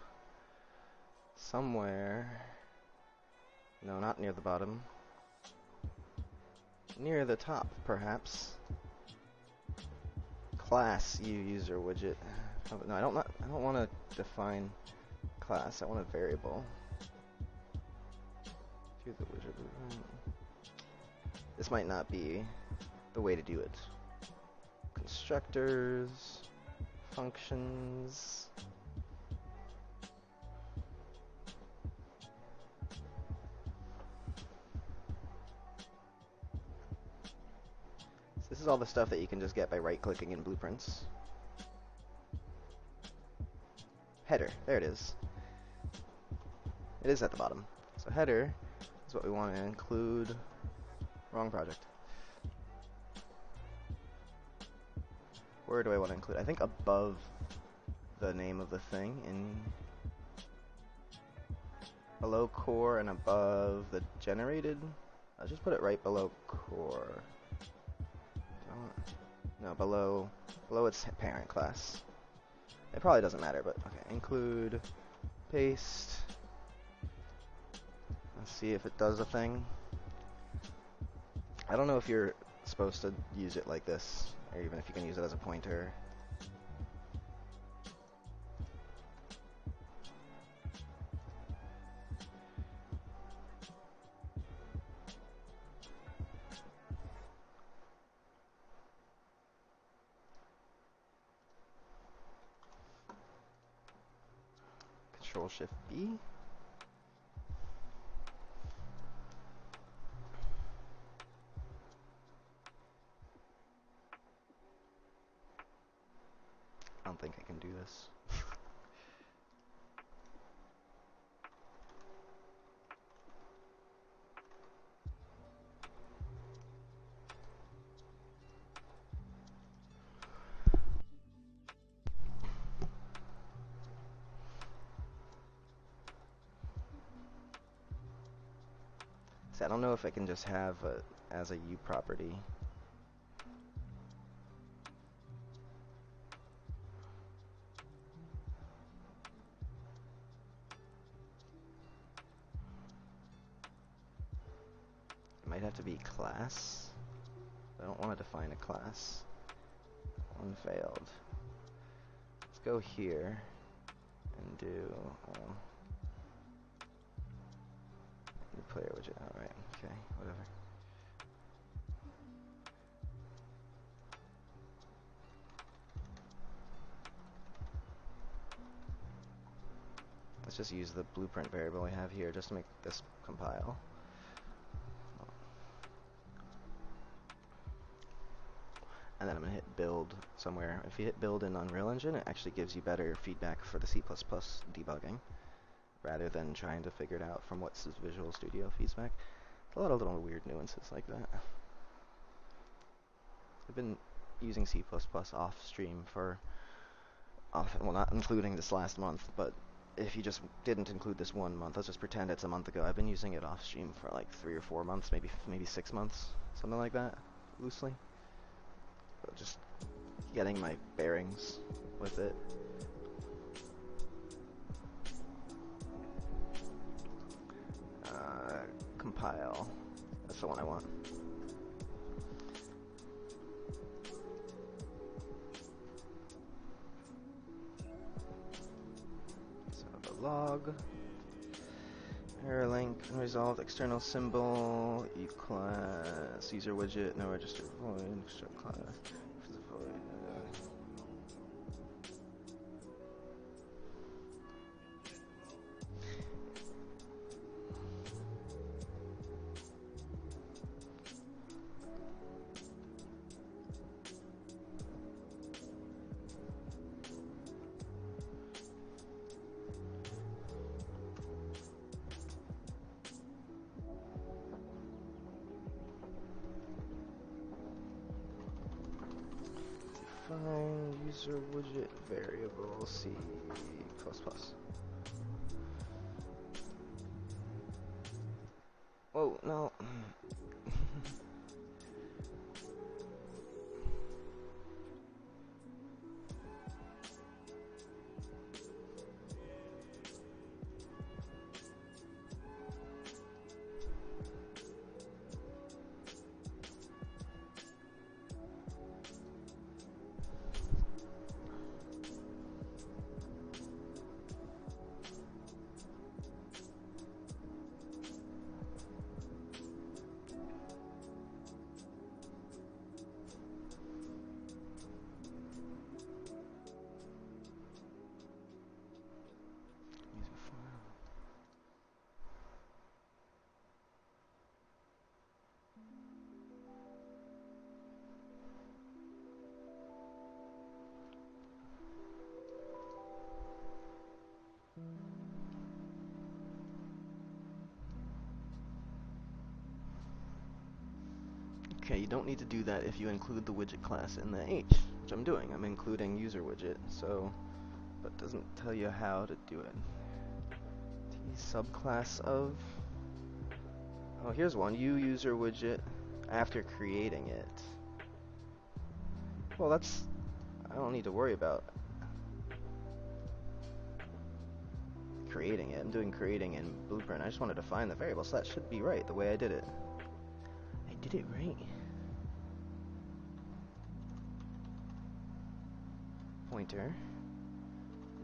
[SPEAKER 1] somewhere, no, not near the bottom, near the top, perhaps. Class user widget. Oh, no, I don't want to define class. I want a variable. To the widget. This might not be the way to do it. Constructors, functions. This is all the stuff that you can just get by right-clicking in blueprints. Header, there it is. It is at the bottom. So header is what we want to include. Wrong project. Where do I want to include? I think above the name of the thing in below core and above the generated. I'll just put it right below core. No, below its parent class. It probably doesn't matter, but okay. Include, paste. Let's see if it does a thing. I don't know if you're supposed to use it like this, or even if you can use it as a pointer. Control-Shift-B. I don't think I can do this. See, I don't know if I can just have as a U property. It might have to be class. I don't want to define a class. One failed. Let's go here and do new player widget. Alright, okay, whatever. Let's just use the blueprint variable we have here just to make this compile. And then I'm going to hit build somewhere. If you hit build in Unreal Engine, it actually gives you better feedback for the C++ debugging, rather than trying to figure it out from what's Visual Studio feedback. A lot of little weird nuances like that. I've been using C++ off stream for, well, not including this last month, but if you just didn't include this 1 month, let's just pretend it's a month ago. I've been using it off stream for like 3 or 4 months, maybe 6 months, something like that, loosely. But just getting my bearings with it. Compile. That's the one I want. So the log, error link, unresolved external symbol, class, user widget, no registered void, show class, void. Define user widget variable C++. Oh, no. Okay, you don't need to do that if you include the widget class in the H, which I'm doing. I'm including user widget, so, but it doesn't tell you how to do it. Subclass of. Oh, here's one. User widget after creating it. Well, that's. I don't need to worry about creating it. I'm doing creating in Blueprint. I just want to define the variable, so that should be right the way I did it. I did it right. Pointer.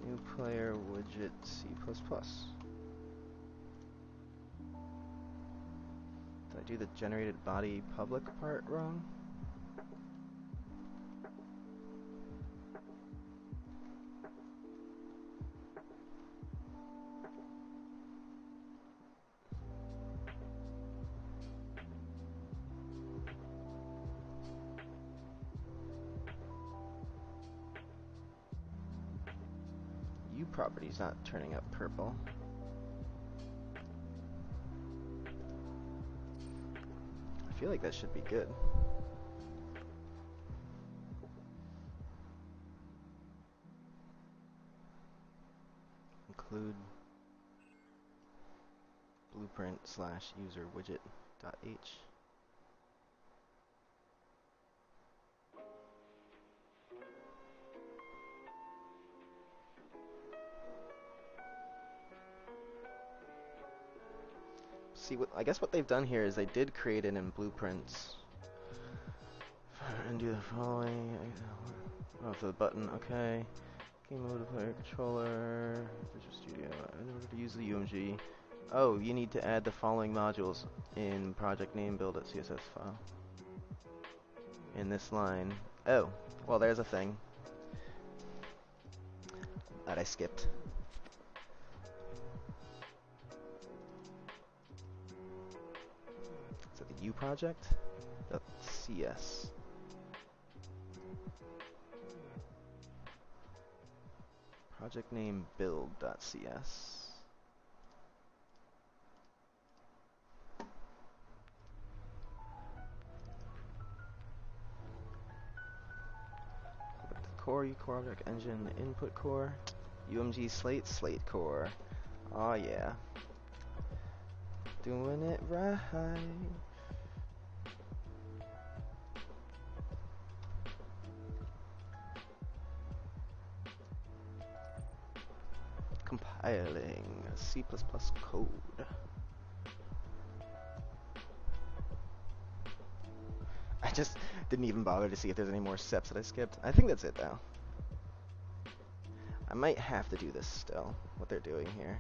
[SPEAKER 1] New player widget C++. Did I do the generated body public part wrong? Property's not turning up purple. I feel like that should be good. Include blueprint / user widget.h. See, what I guess what they've done here is they did create it in blueprints. And do the following. Oh, for the button, okay. Game mode, player controller, Visual Studio. In order to use the UMG. Oh, you need to add the following modules in project name build.css file. In this line. Oh, well, there's a thing that I skipped. Is it the U project? .cs. Project name build.cs. Core, core object engine, input core, UMG slate core. Oh yeah. Doing it right. Compiling C++ code. I just didn't even bother to see if there's any more steps that I skipped. I think that's it though. I might have to do this still, what they're doing here.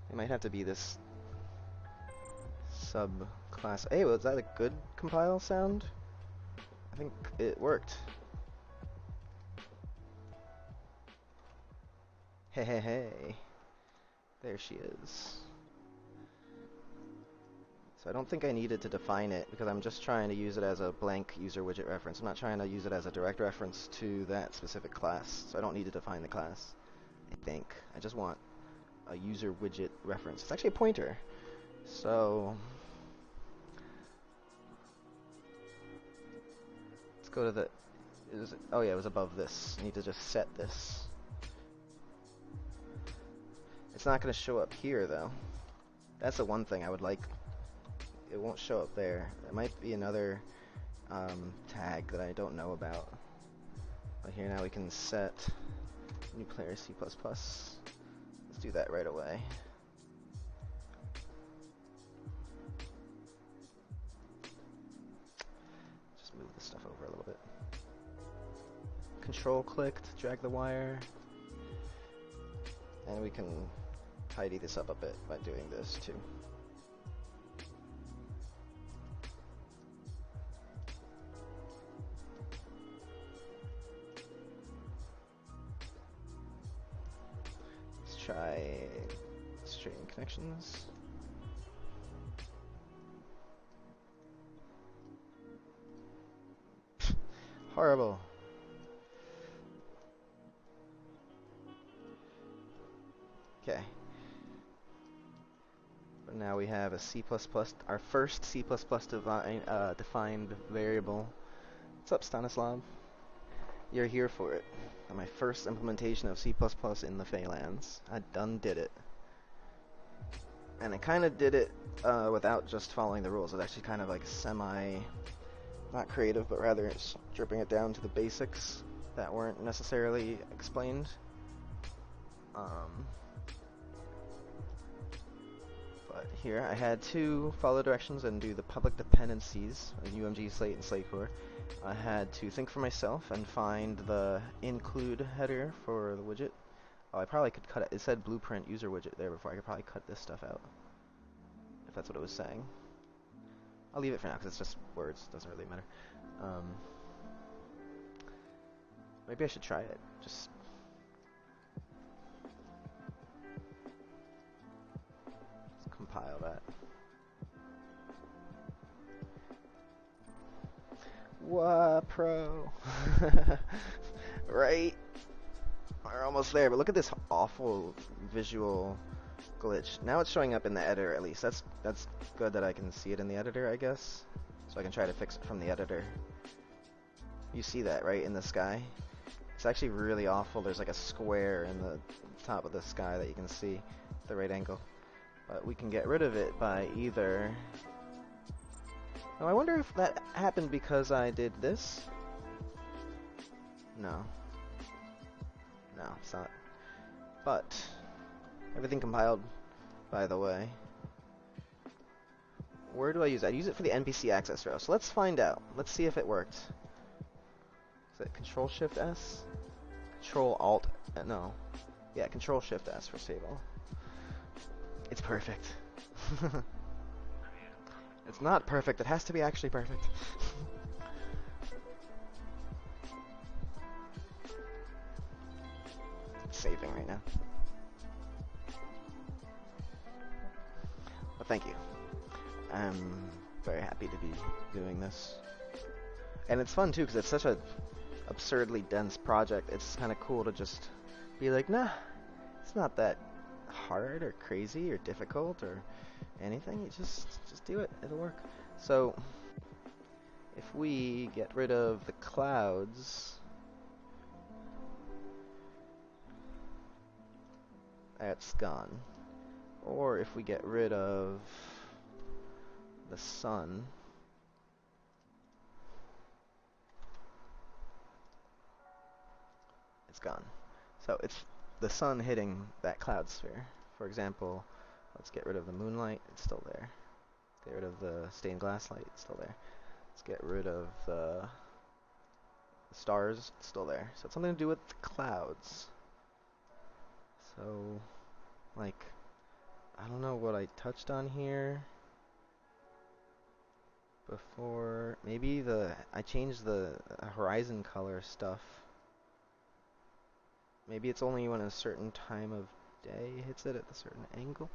[SPEAKER 1] It might have to be this subclass. Hey, was that a good compile sound? I think it worked. Hey, hey, hey. There she is. So I don't think I needed to define it because I'm just trying to use it as a blank user widget reference. I'm not trying to use it as a direct reference to that specific class. So I don't need to define the class, I think. I just want a user widget reference. It's actually a pointer. So let's go to the, oh yeah, it was above this. I need to just set this. It's not going to show up here though. That's the one thing I would like. It won't show up there. There might be another tag that I don't know about. But here now we can set new player C++. Let's do that right away. Just move this stuff over a little bit. Control clicked, drag the wire. And we can tidy this up a bit by doing this too. Let's try straighten connections. Horrible. Okay. now we have a C++, our first C++ defined variable. What's up, Stanislav? You're here for it. My first implementation of C++ in the Phalanx. I done did it. And I kind of did it without just following the rules. It was actually kind of like not creative, but rather stripping it down to the basics that weren't necessarily explained. But here I had to follow directions and do the public dependencies, UMG, slate, and slate core. I had to think for myself and find the include header for the widget. Oh, I probably could cut it. It said blueprint user widget there before. I could probably cut this stuff out, if that's what it was saying. I'll leave it for now because it's just words. It doesn't really matter. Maybe I should try it. Just compile that. What pro? Right? We're almost there, but look at this awful visual glitch. Now it's showing up in the editor at least. That's good that I can see it in the editor, I guess. So I can try to fix it from the editor. You see that, right, in the sky? It's actually really awful. There's like a square in the top of the sky that you can see at the right angle. But we can get rid of it by either... Oh, I wonder if that happened because I did this? No. No, it's not. But everything compiled, by the way. Where do I use that? I use it for the NPC access row. So let's find out. Let's see if it worked. Is it Control-Shift-S? Control-Alt... no. Yeah, Control-Shift-S for save all. It's perfect. It's not perfect. It has to be actually perfect. It's saving right now. Well, thank you. I'm very happy to be doing this. And it's fun, too, because it's such a absurdly dense project. It's kind of cool to just be like, nah, it's not that hard or crazy or difficult or anything. You just do it. It'll work. So, if we get rid of the clouds, that's gone. Or if we get rid of the sun, it's gone. So it's the sun hitting that cloud sphere. For example, let's get rid of the moonlight, it's still there. Get rid of the stained glass light, it's still there. Let's get rid of the stars, it's still there. So it's something to do with the clouds. So, like, I don't know what I touched on here before. Maybe I changed the horizon color stuff. Maybe it's only when a certain time of day hits it at a certain angle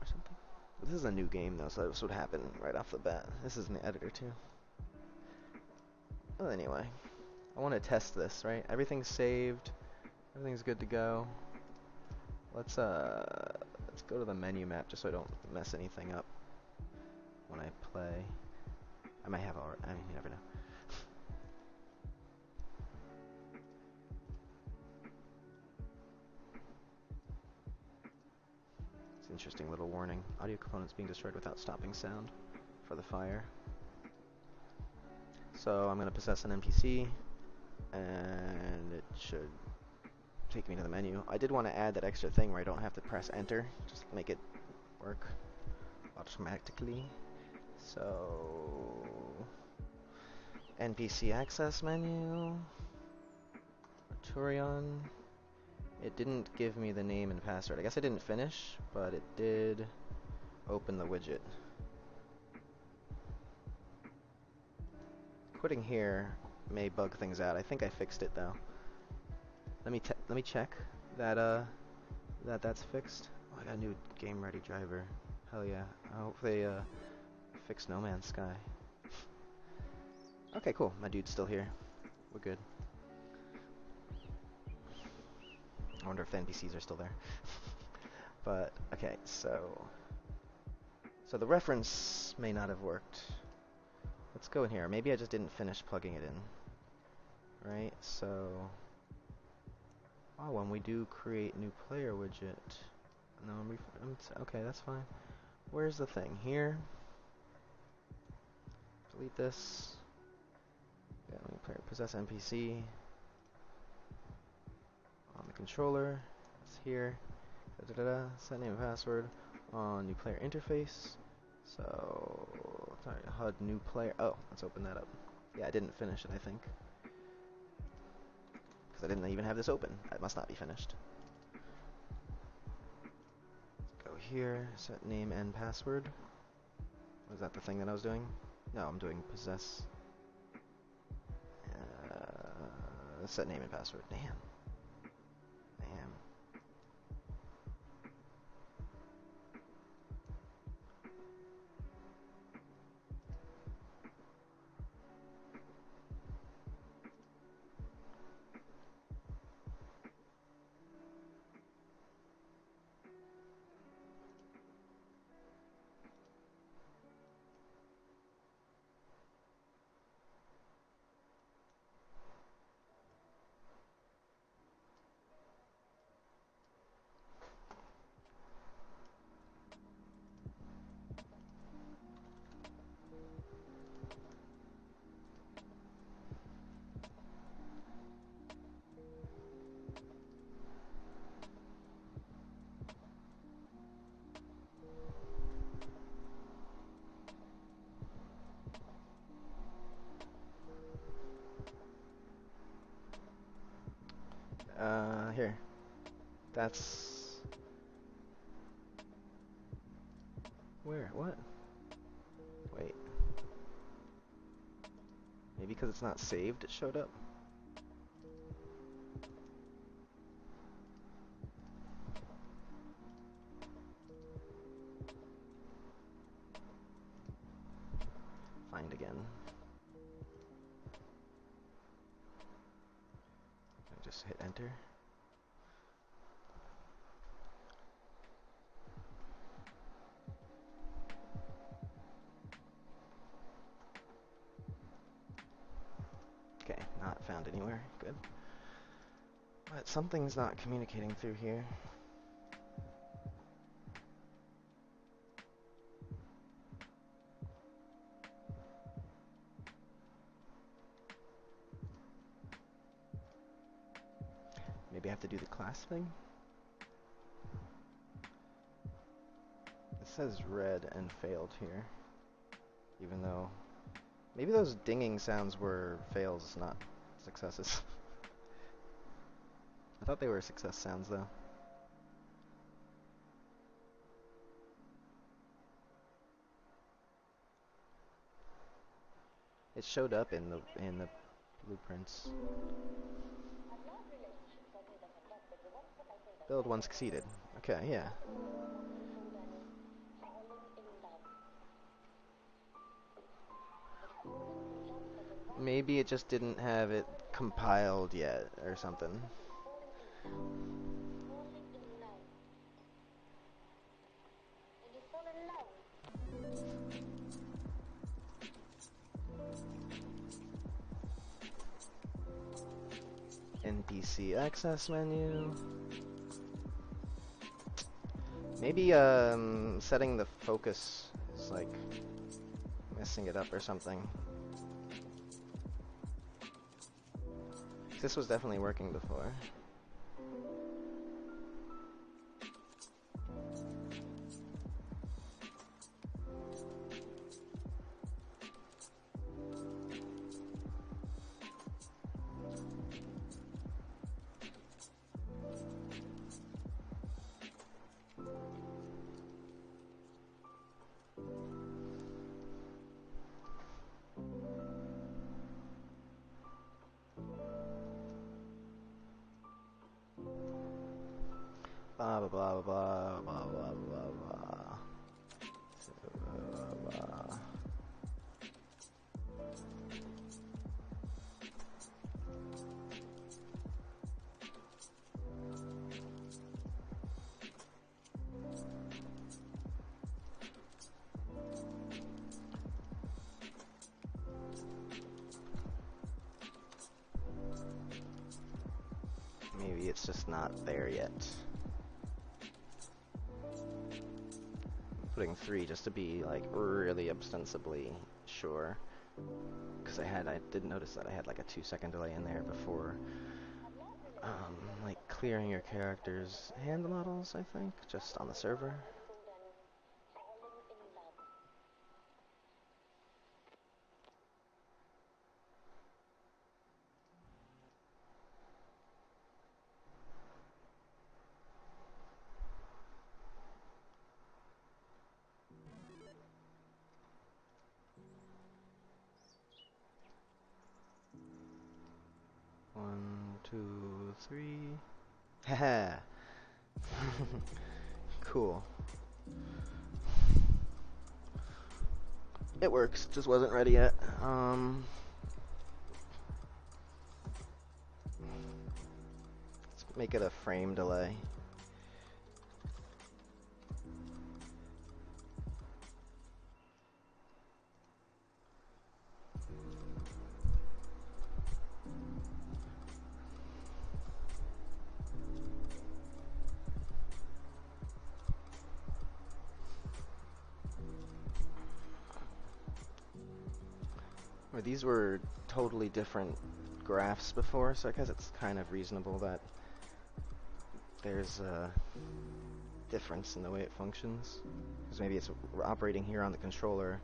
[SPEAKER 1] or something. This is a new game though, so this would happen right off the bat. This is in the editor too. Well, anyway, I want to test this, right? Everything's saved. Everything's good to go. Let's go to the menu map just so I don't mess anything up when I play. I might have already. I mean, you never know. It's an interesting little warning. Audio components being destroyed without stopping sound for the fire. So I'm going to possess an NPC, and it should take me to the menu. I did want to add that extra thing where I don't have to press enter, just make it work automatically. So NPC access menu, Arturion. It didn't give me the name and password. I guess I didn't finish, but it did open the widget. Quitting here may bug things out. I think I fixed it though. Let me check that that's fixed. Oh, I got a new game ready driver. Hell yeah! I hope they fix No Man's Sky. Okay, cool. My dude's still here. We're good. I wonder if the NPCs are still there. But okay, so So the reference may not have worked. Let's go in here. Maybe I just didn't finish plugging it in. Right, so... Oh, when we do create new player widget... No, okay, that's fine. Where's the thing? Here. Delete this. Yeah, new player possess NPC. On the controller. It's here. Set name and password. On new player interface. So, sorry, HUD new player. Oh, let's open that up. Yeah, I didn't finish it, I think. Because I didn't even have this open. It must not be finished. Let's go here, set name and password. Was that the thing that I was doing? No, I'm doing possess. Set name and password. Damn. Here. That's... Where? What? Wait. Maybe because it's not saved, it showed up? Find again. I just hit enter. Okay, not found anywhere. Good. But something's not communicating through here. Maybe I have to do the class thing? It says red and failed here. Even though... Maybe those dinging sounds were fails, not successes. I thought they were success sounds, though. It showed up in the blueprints. Build one succeeded. Okay, yeah. Maybe it just didn't have it compiled yet, or something. NPC access menu. Maybe setting the focus is like messing it up or something. This was definitely working before. Blah blah blah blah blah blah blah blah. it's just not there yet. I'm putting 3 just to be like really ostensibly sure, because I did notice that I had like a 2-second delay in there before like clearing your character's hand models, I think, just on the server. One, two, 3. Haha. Cool. It works, just wasn't ready yet. Let's make it a frame delay. Where these were totally different graphs before, so I guess it's kind of reasonable that there's a difference in the way it functions. Because maybe it's operating here on the controller,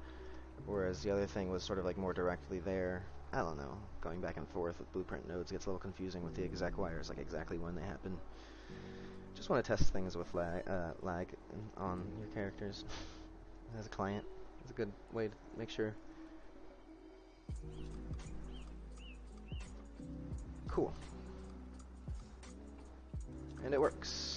[SPEAKER 1] whereas the other thing was sort of like more directly there. I don't know. Going back and forth with blueprint nodes gets a little confusing with the exec wires, like exactly when they happen. Just want to test things with lag on your characters as a client. It's a good way to make sure. Cool. And it works.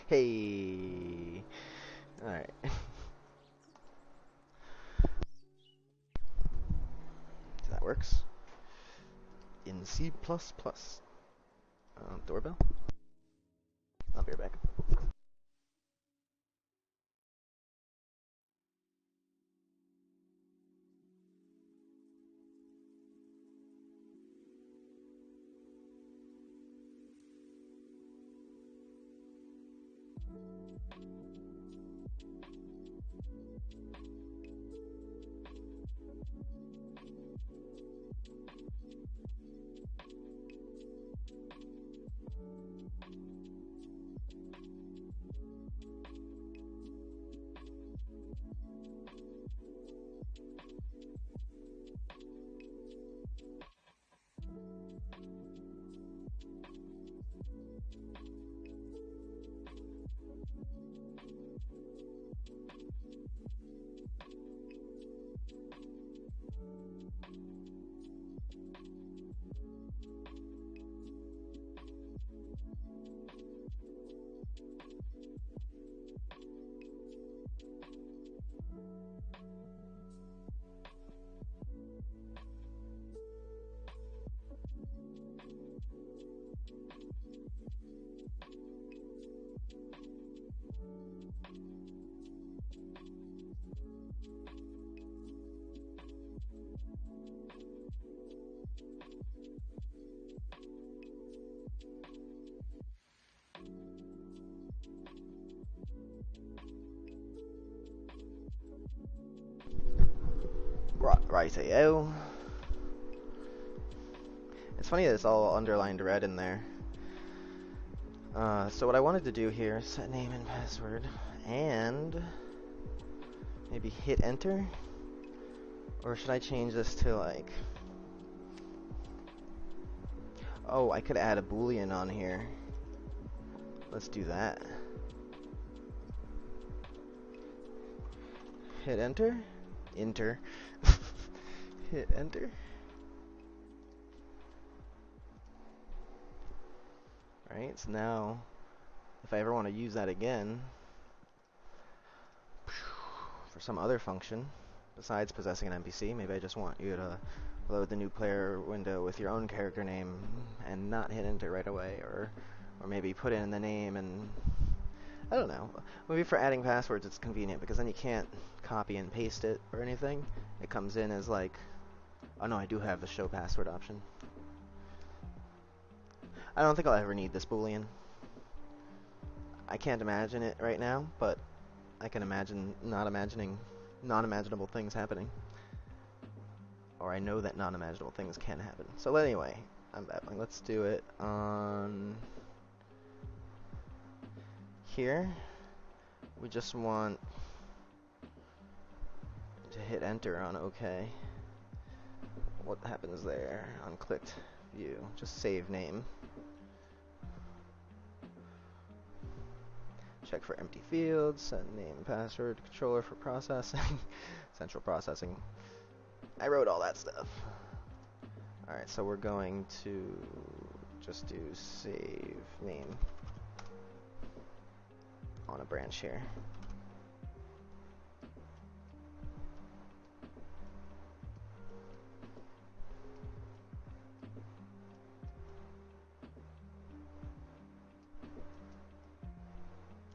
[SPEAKER 1] Hey. All right. That works. In C++. Doorbell? I'll be right back. Righty-o. It's funny that it's all underlined red in there. So what I wanted to do here, set name and password, and maybe hit enter? Or should I change this to like... Oh, I could add a boolean on here. Let's do that. Hit enter? Enter. Hit enter. Alright, so now, if I ever want to use that again, for some other function, Besides possessing an NPC, maybe I just want you to load the new player window with your own character name and not hit enter right away, or maybe put in the name and I don't know. Maybe for adding passwords it's convenient because then you can't copy and paste it or anything. It comes in as like, oh no, I do have the show password option. I don't think I'll ever need this boolean. I can't imagine it right now, but I can imagine not imagining non-imaginable things happening. Or I know that non-imaginable things can happen. So anyway, I'm babbling. Let's do it on here. We just want to hit enter on OK. What happens there on clicked view? Just save name. Check for empty fields, set name and password, controller for processing, central processing. I wrote all that stuff. Alright, so we're going to just do save name on a branch here.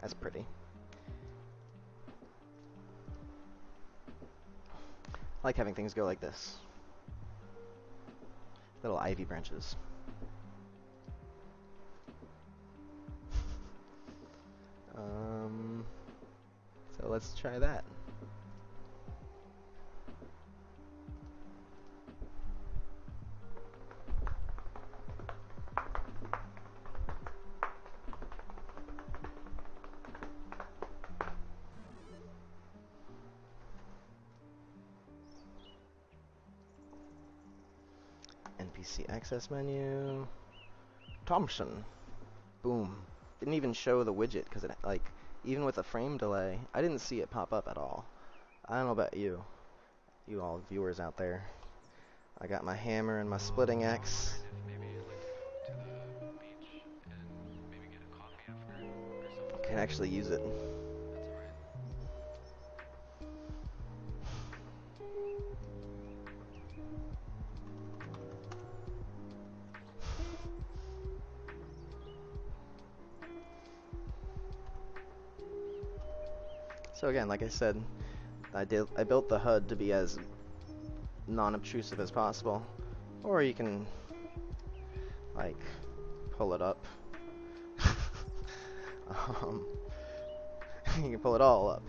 [SPEAKER 1] That's pretty. I like having things go like this. Little ivy branches. So let's try that. NPC access menu. Thompson. Boom. Didn't even show the widget because it, like, even with a frame delay, I didn't see it pop up at all. I don't know about you all viewers out there. I got my hammer and my splitting axe. Can actually use it. So again, like I said, I built the HUD to be as non-obtrusive as possible, or you can like pull it up. You can pull it all up.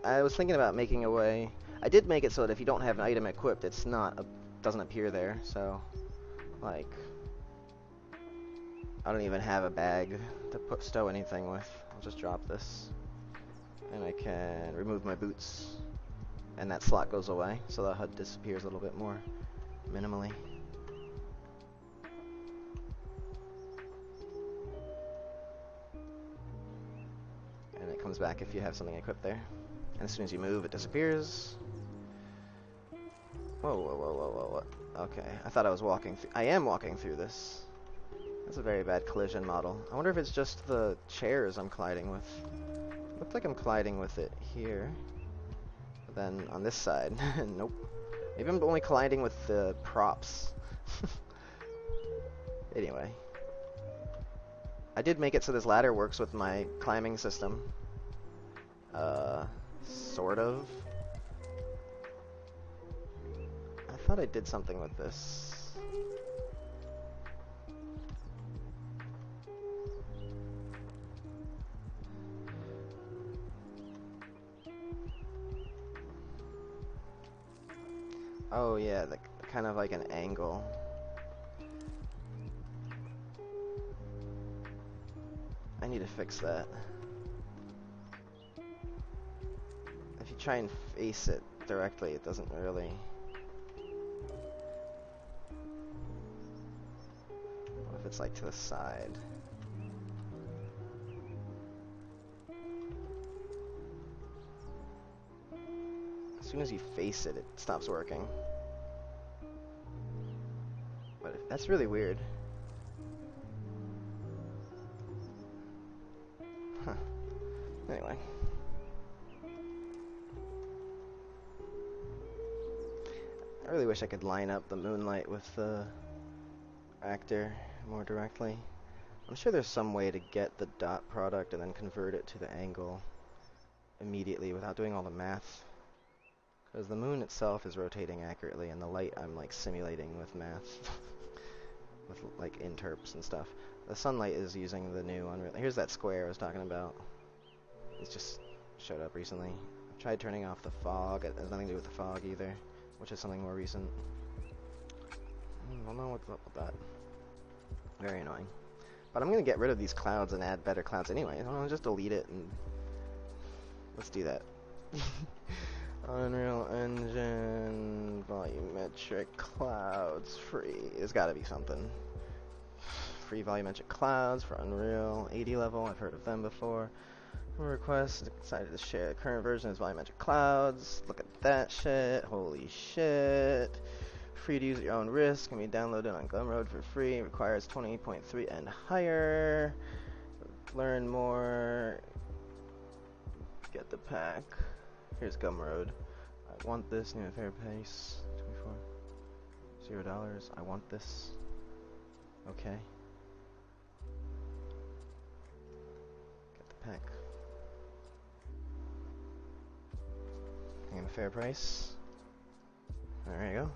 [SPEAKER 1] I was thinking about making a way. I did make it so that if you don't have an item equipped, it's not doesn't appear there. So, like, I don't even have a bag to stow anything with. I'll just drop this, and I can remove my boots, and that slot goes away, so the HUD disappears a little bit more minimally. And it comes back if you have something equipped there. And as soon as you move, it disappears. Whoa, whoa, whoa, whoa, whoa, whoa. Okay, I thought I was walking through. I am walking through this. That's a very bad collision model. I wonder if it's just the chairs I'm colliding with. Looks like I'm colliding with it here. But then on this side, nope. Maybe I'm only colliding with the props. Anyway. I did make it so this ladder works with my climbing system. Sort of. I thought I did something with this. Oh yeah, the kind of like an angle. I need to fix that. If you try and face it directly, it doesn't really... What if it's like to the side? As soon as you face it, it stops working. But that's really weird. Huh. Anyway. really wish I could line up the moonlight with the actor more directly. I'm sure there's some way to get the dot product and then convert it to the angle immediately without doing all the math. Because the moon itself is rotating accurately, and the light I'm like simulating with math. With like interps and stuff. The sunlight is using the new Unreal. Here's that square I was talking about. It's just showed up recently. I've tried turning off the fog. It has nothing to do with the fog either, which is something more recent. I don't know what's up with that. Very annoying. But I'm gonna get rid of these clouds and add better clouds anyway. I don't know, just delete it and let's do that. Unreal Engine volumetric clouds free. There's got to be something. Free volumetric clouds for Unreal 80 level. I've heard of them before. Request decided to share the current version as volumetric clouds. Look at that shit. Holy shit. Free to use at your own risk. Can be downloaded on Gumroad for free. Requires 20.3 and higher. Learn more. Get the pack. Here's Gumroad. I want this. New fair pace. 24. $0. I want this. Okay. Get the pack. Name a fair price. There you go.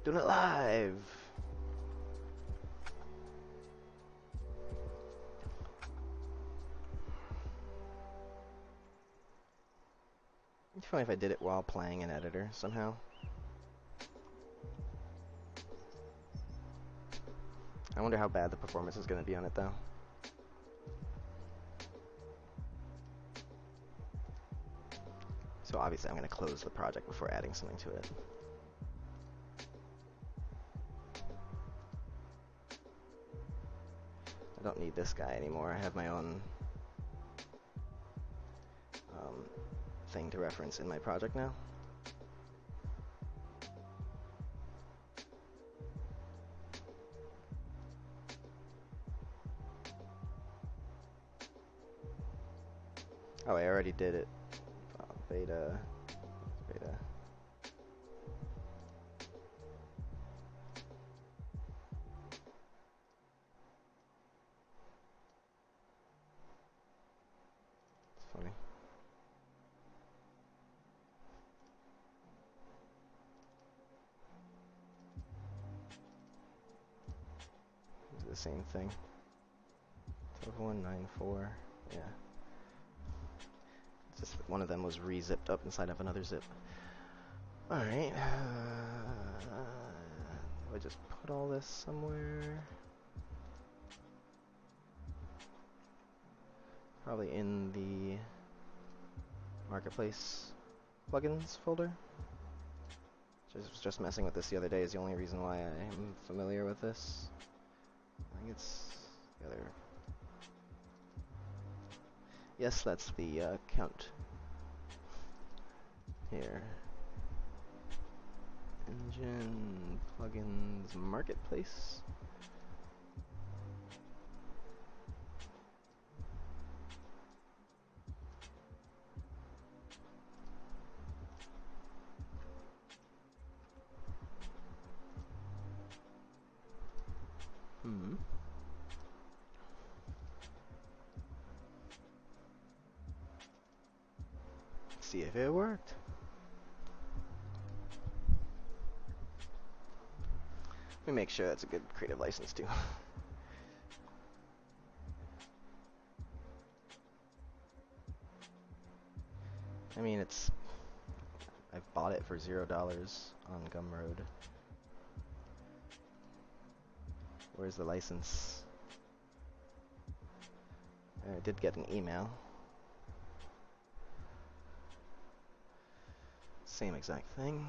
[SPEAKER 1] Doing it live. It'd be funny if I did it while playing an editor somehow. I wonder how bad the performance is going to be on it though. So obviously I'm going to close the project before adding something to it. I don't need this guy anymore. I have my own thing to reference in my project now. Oh, I already did it. Beta. It's funny. It's the same thing. 194. Yeah. It's just one of them was re-zipped up inside of another zip. Alright. I just put all this somewhere. Probably in the Marketplace plugins folder. Just messing with this the other day is the only reason why I'm familiar with this. I think it's the other. Yes, that's the count. Here. Engine, plugins, Marketplace. See if it worked. Let me make sure that's a good creative license too. I mean, I've bought it for $0 on Gumroad. Where's the license? I did get an email. Same exact thing.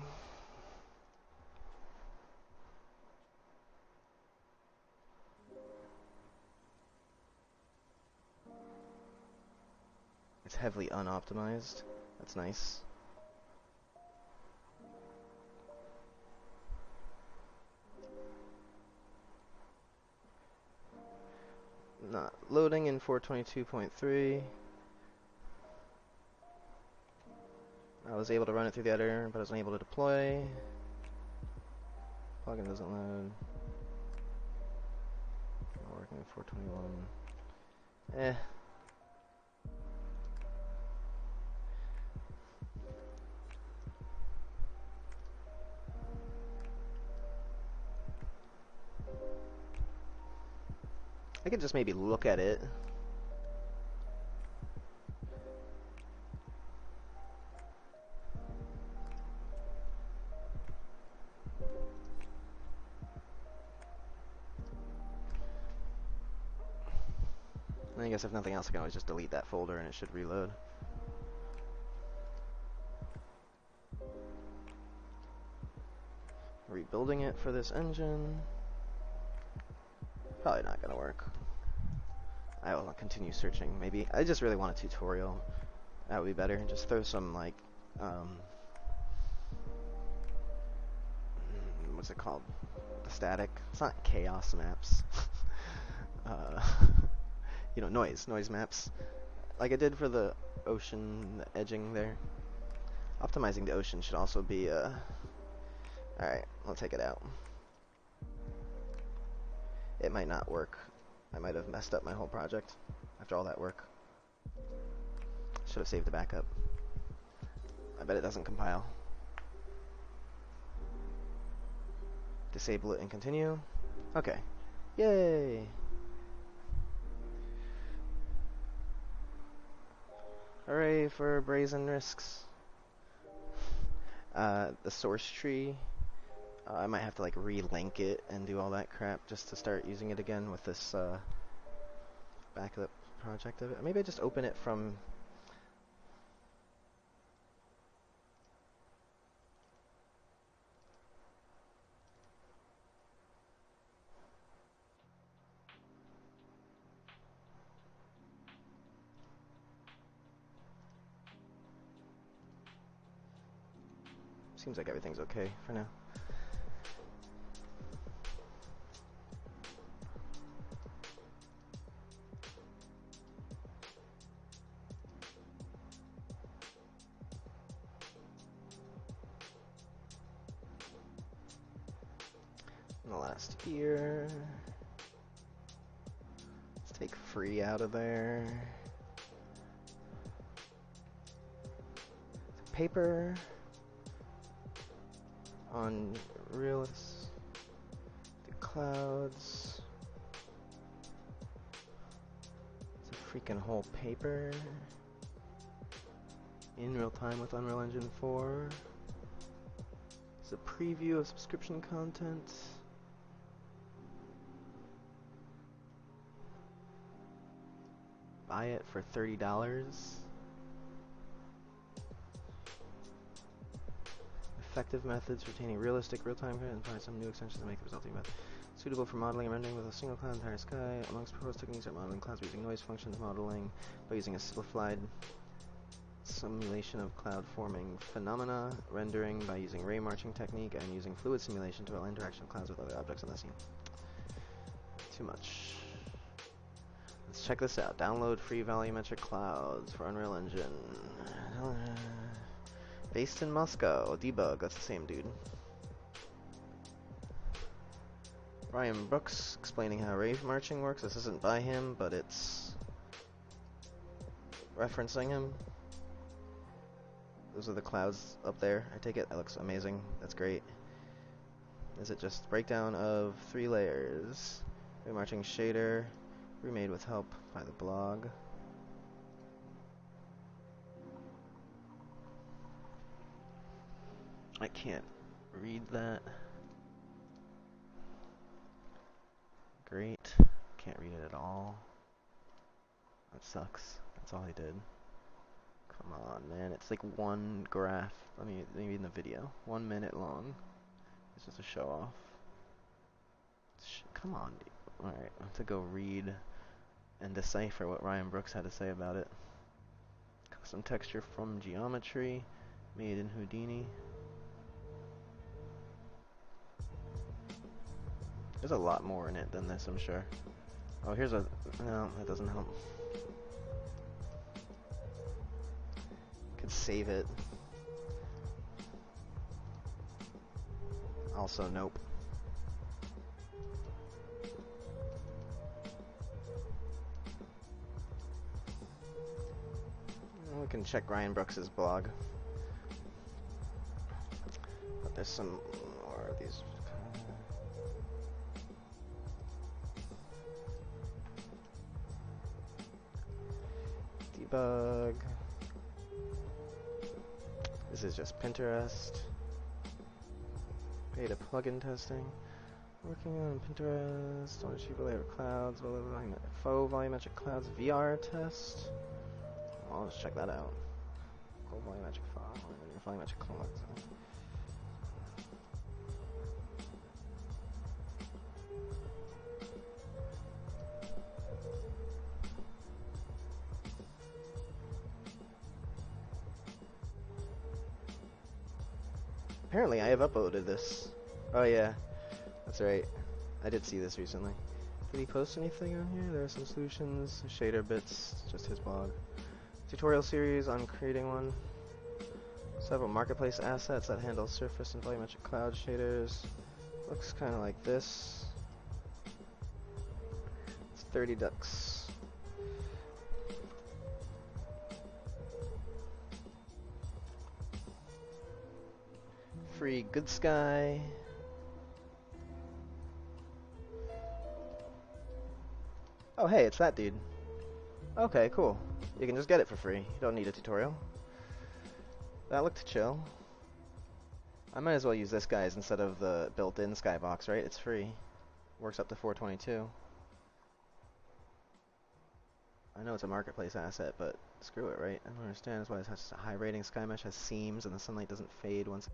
[SPEAKER 1] It's heavily unoptimized. That's nice. Loading in 422.3. I was able to run it through the editor, but I was unable to deploy. Plugin doesn't load. Not working at 421. Eh. I could just maybe look at it. I guess if nothing else, I can always just delete that folder and it should reload. Rebuilding it for this engine. Probably not gonna work. I will continue searching. Maybe I just really want a tutorial. That would be better. Just throw some like, what's it called? The static. It's not chaos maps. You know, noise maps, like I did for the ocean, the edging there. Optimizing the ocean should also be alright, I'll take it out. It might not work. I might have messed up my whole project after all that work. Should have saved the backup. I bet it doesn't compile. Disable it and continue. Okay. Yay! Hooray for brazen risks. The source tree, I might have to like relink it and do all that crap just to start using it again with this backup project of it. Maybe I just open it from... Seems like everything's okay for now. In the last year, let's take free out of there. Paper on realistic clouds. It's a freaking whole paper in real time with Unreal Engine 4. It's a preview of subscription content. Buy it for $30. Effective methods retaining realistic real-time content and find some new extensions to make the resulting method suitable for modeling and rendering with a single cloud entire sky. Amongst proposed techniques are modeling clouds using noise functions, modeling by using a simplified simulation of cloud forming phenomena, rendering by using ray marching technique, and using fluid simulation to allow interaction of clouds with other objects on the scene. Too much. Let's check this out. Download free volumetric clouds for Unreal Engine. Based in Moscow. Debug, that's the same dude. Ryan Brooks explaining how rave marching works. This isn't by him, but it's referencing him. Those are the clouds up there. I take it. That looks amazing. That's great. Is it just breakdown of 3 layers? Rave marching shader, remade with help by the blog. I can't read that. Great. Can't read it at all. That sucks. That's all I did. Come on, man. It's like one graph. Maybe in the video. 1 minute long. It's just a show off. Come on, dude. Alright, I have to go read and decipher what Ryan Brooks had to say about it. Custom texture from geometry. Made in Houdini. There's a lot more in it than this, I'm sure. Oh, here's a... No, that doesn't help. Could save it. Also, nope. We can check Ryan Brooks's blog. But there's some more of these. Debug. This is just Pinterest. Beta plugin testing. Working on Pinterest. Don't achieve a layer of clouds. Faux volumetric clouds VR test. Well, let's check that out. Go volumetric file. Volumetric clouds. Apparently, I have uploaded this. Oh yeah, that's right. I did see this recently. Did he post anything on here? There are some solutions, shader bits, just his blog. Tutorial series on creating one. Several marketplace assets that handle surface and volumetric cloud shaders. Looks kind of like this. It's 30 ducks. Free Good Sky. Oh hey, it's that dude. Okay, cool. You can just get it for free. You don't need a tutorial. That looked chill. I might as well use this guy's instead of the built-in skybox, right? It's free. Works up to 422. I know it's a marketplace asset, but screw it, right? I don't understand why it has a high rating. Sky Mesh has seams and the sunlight doesn't fade once.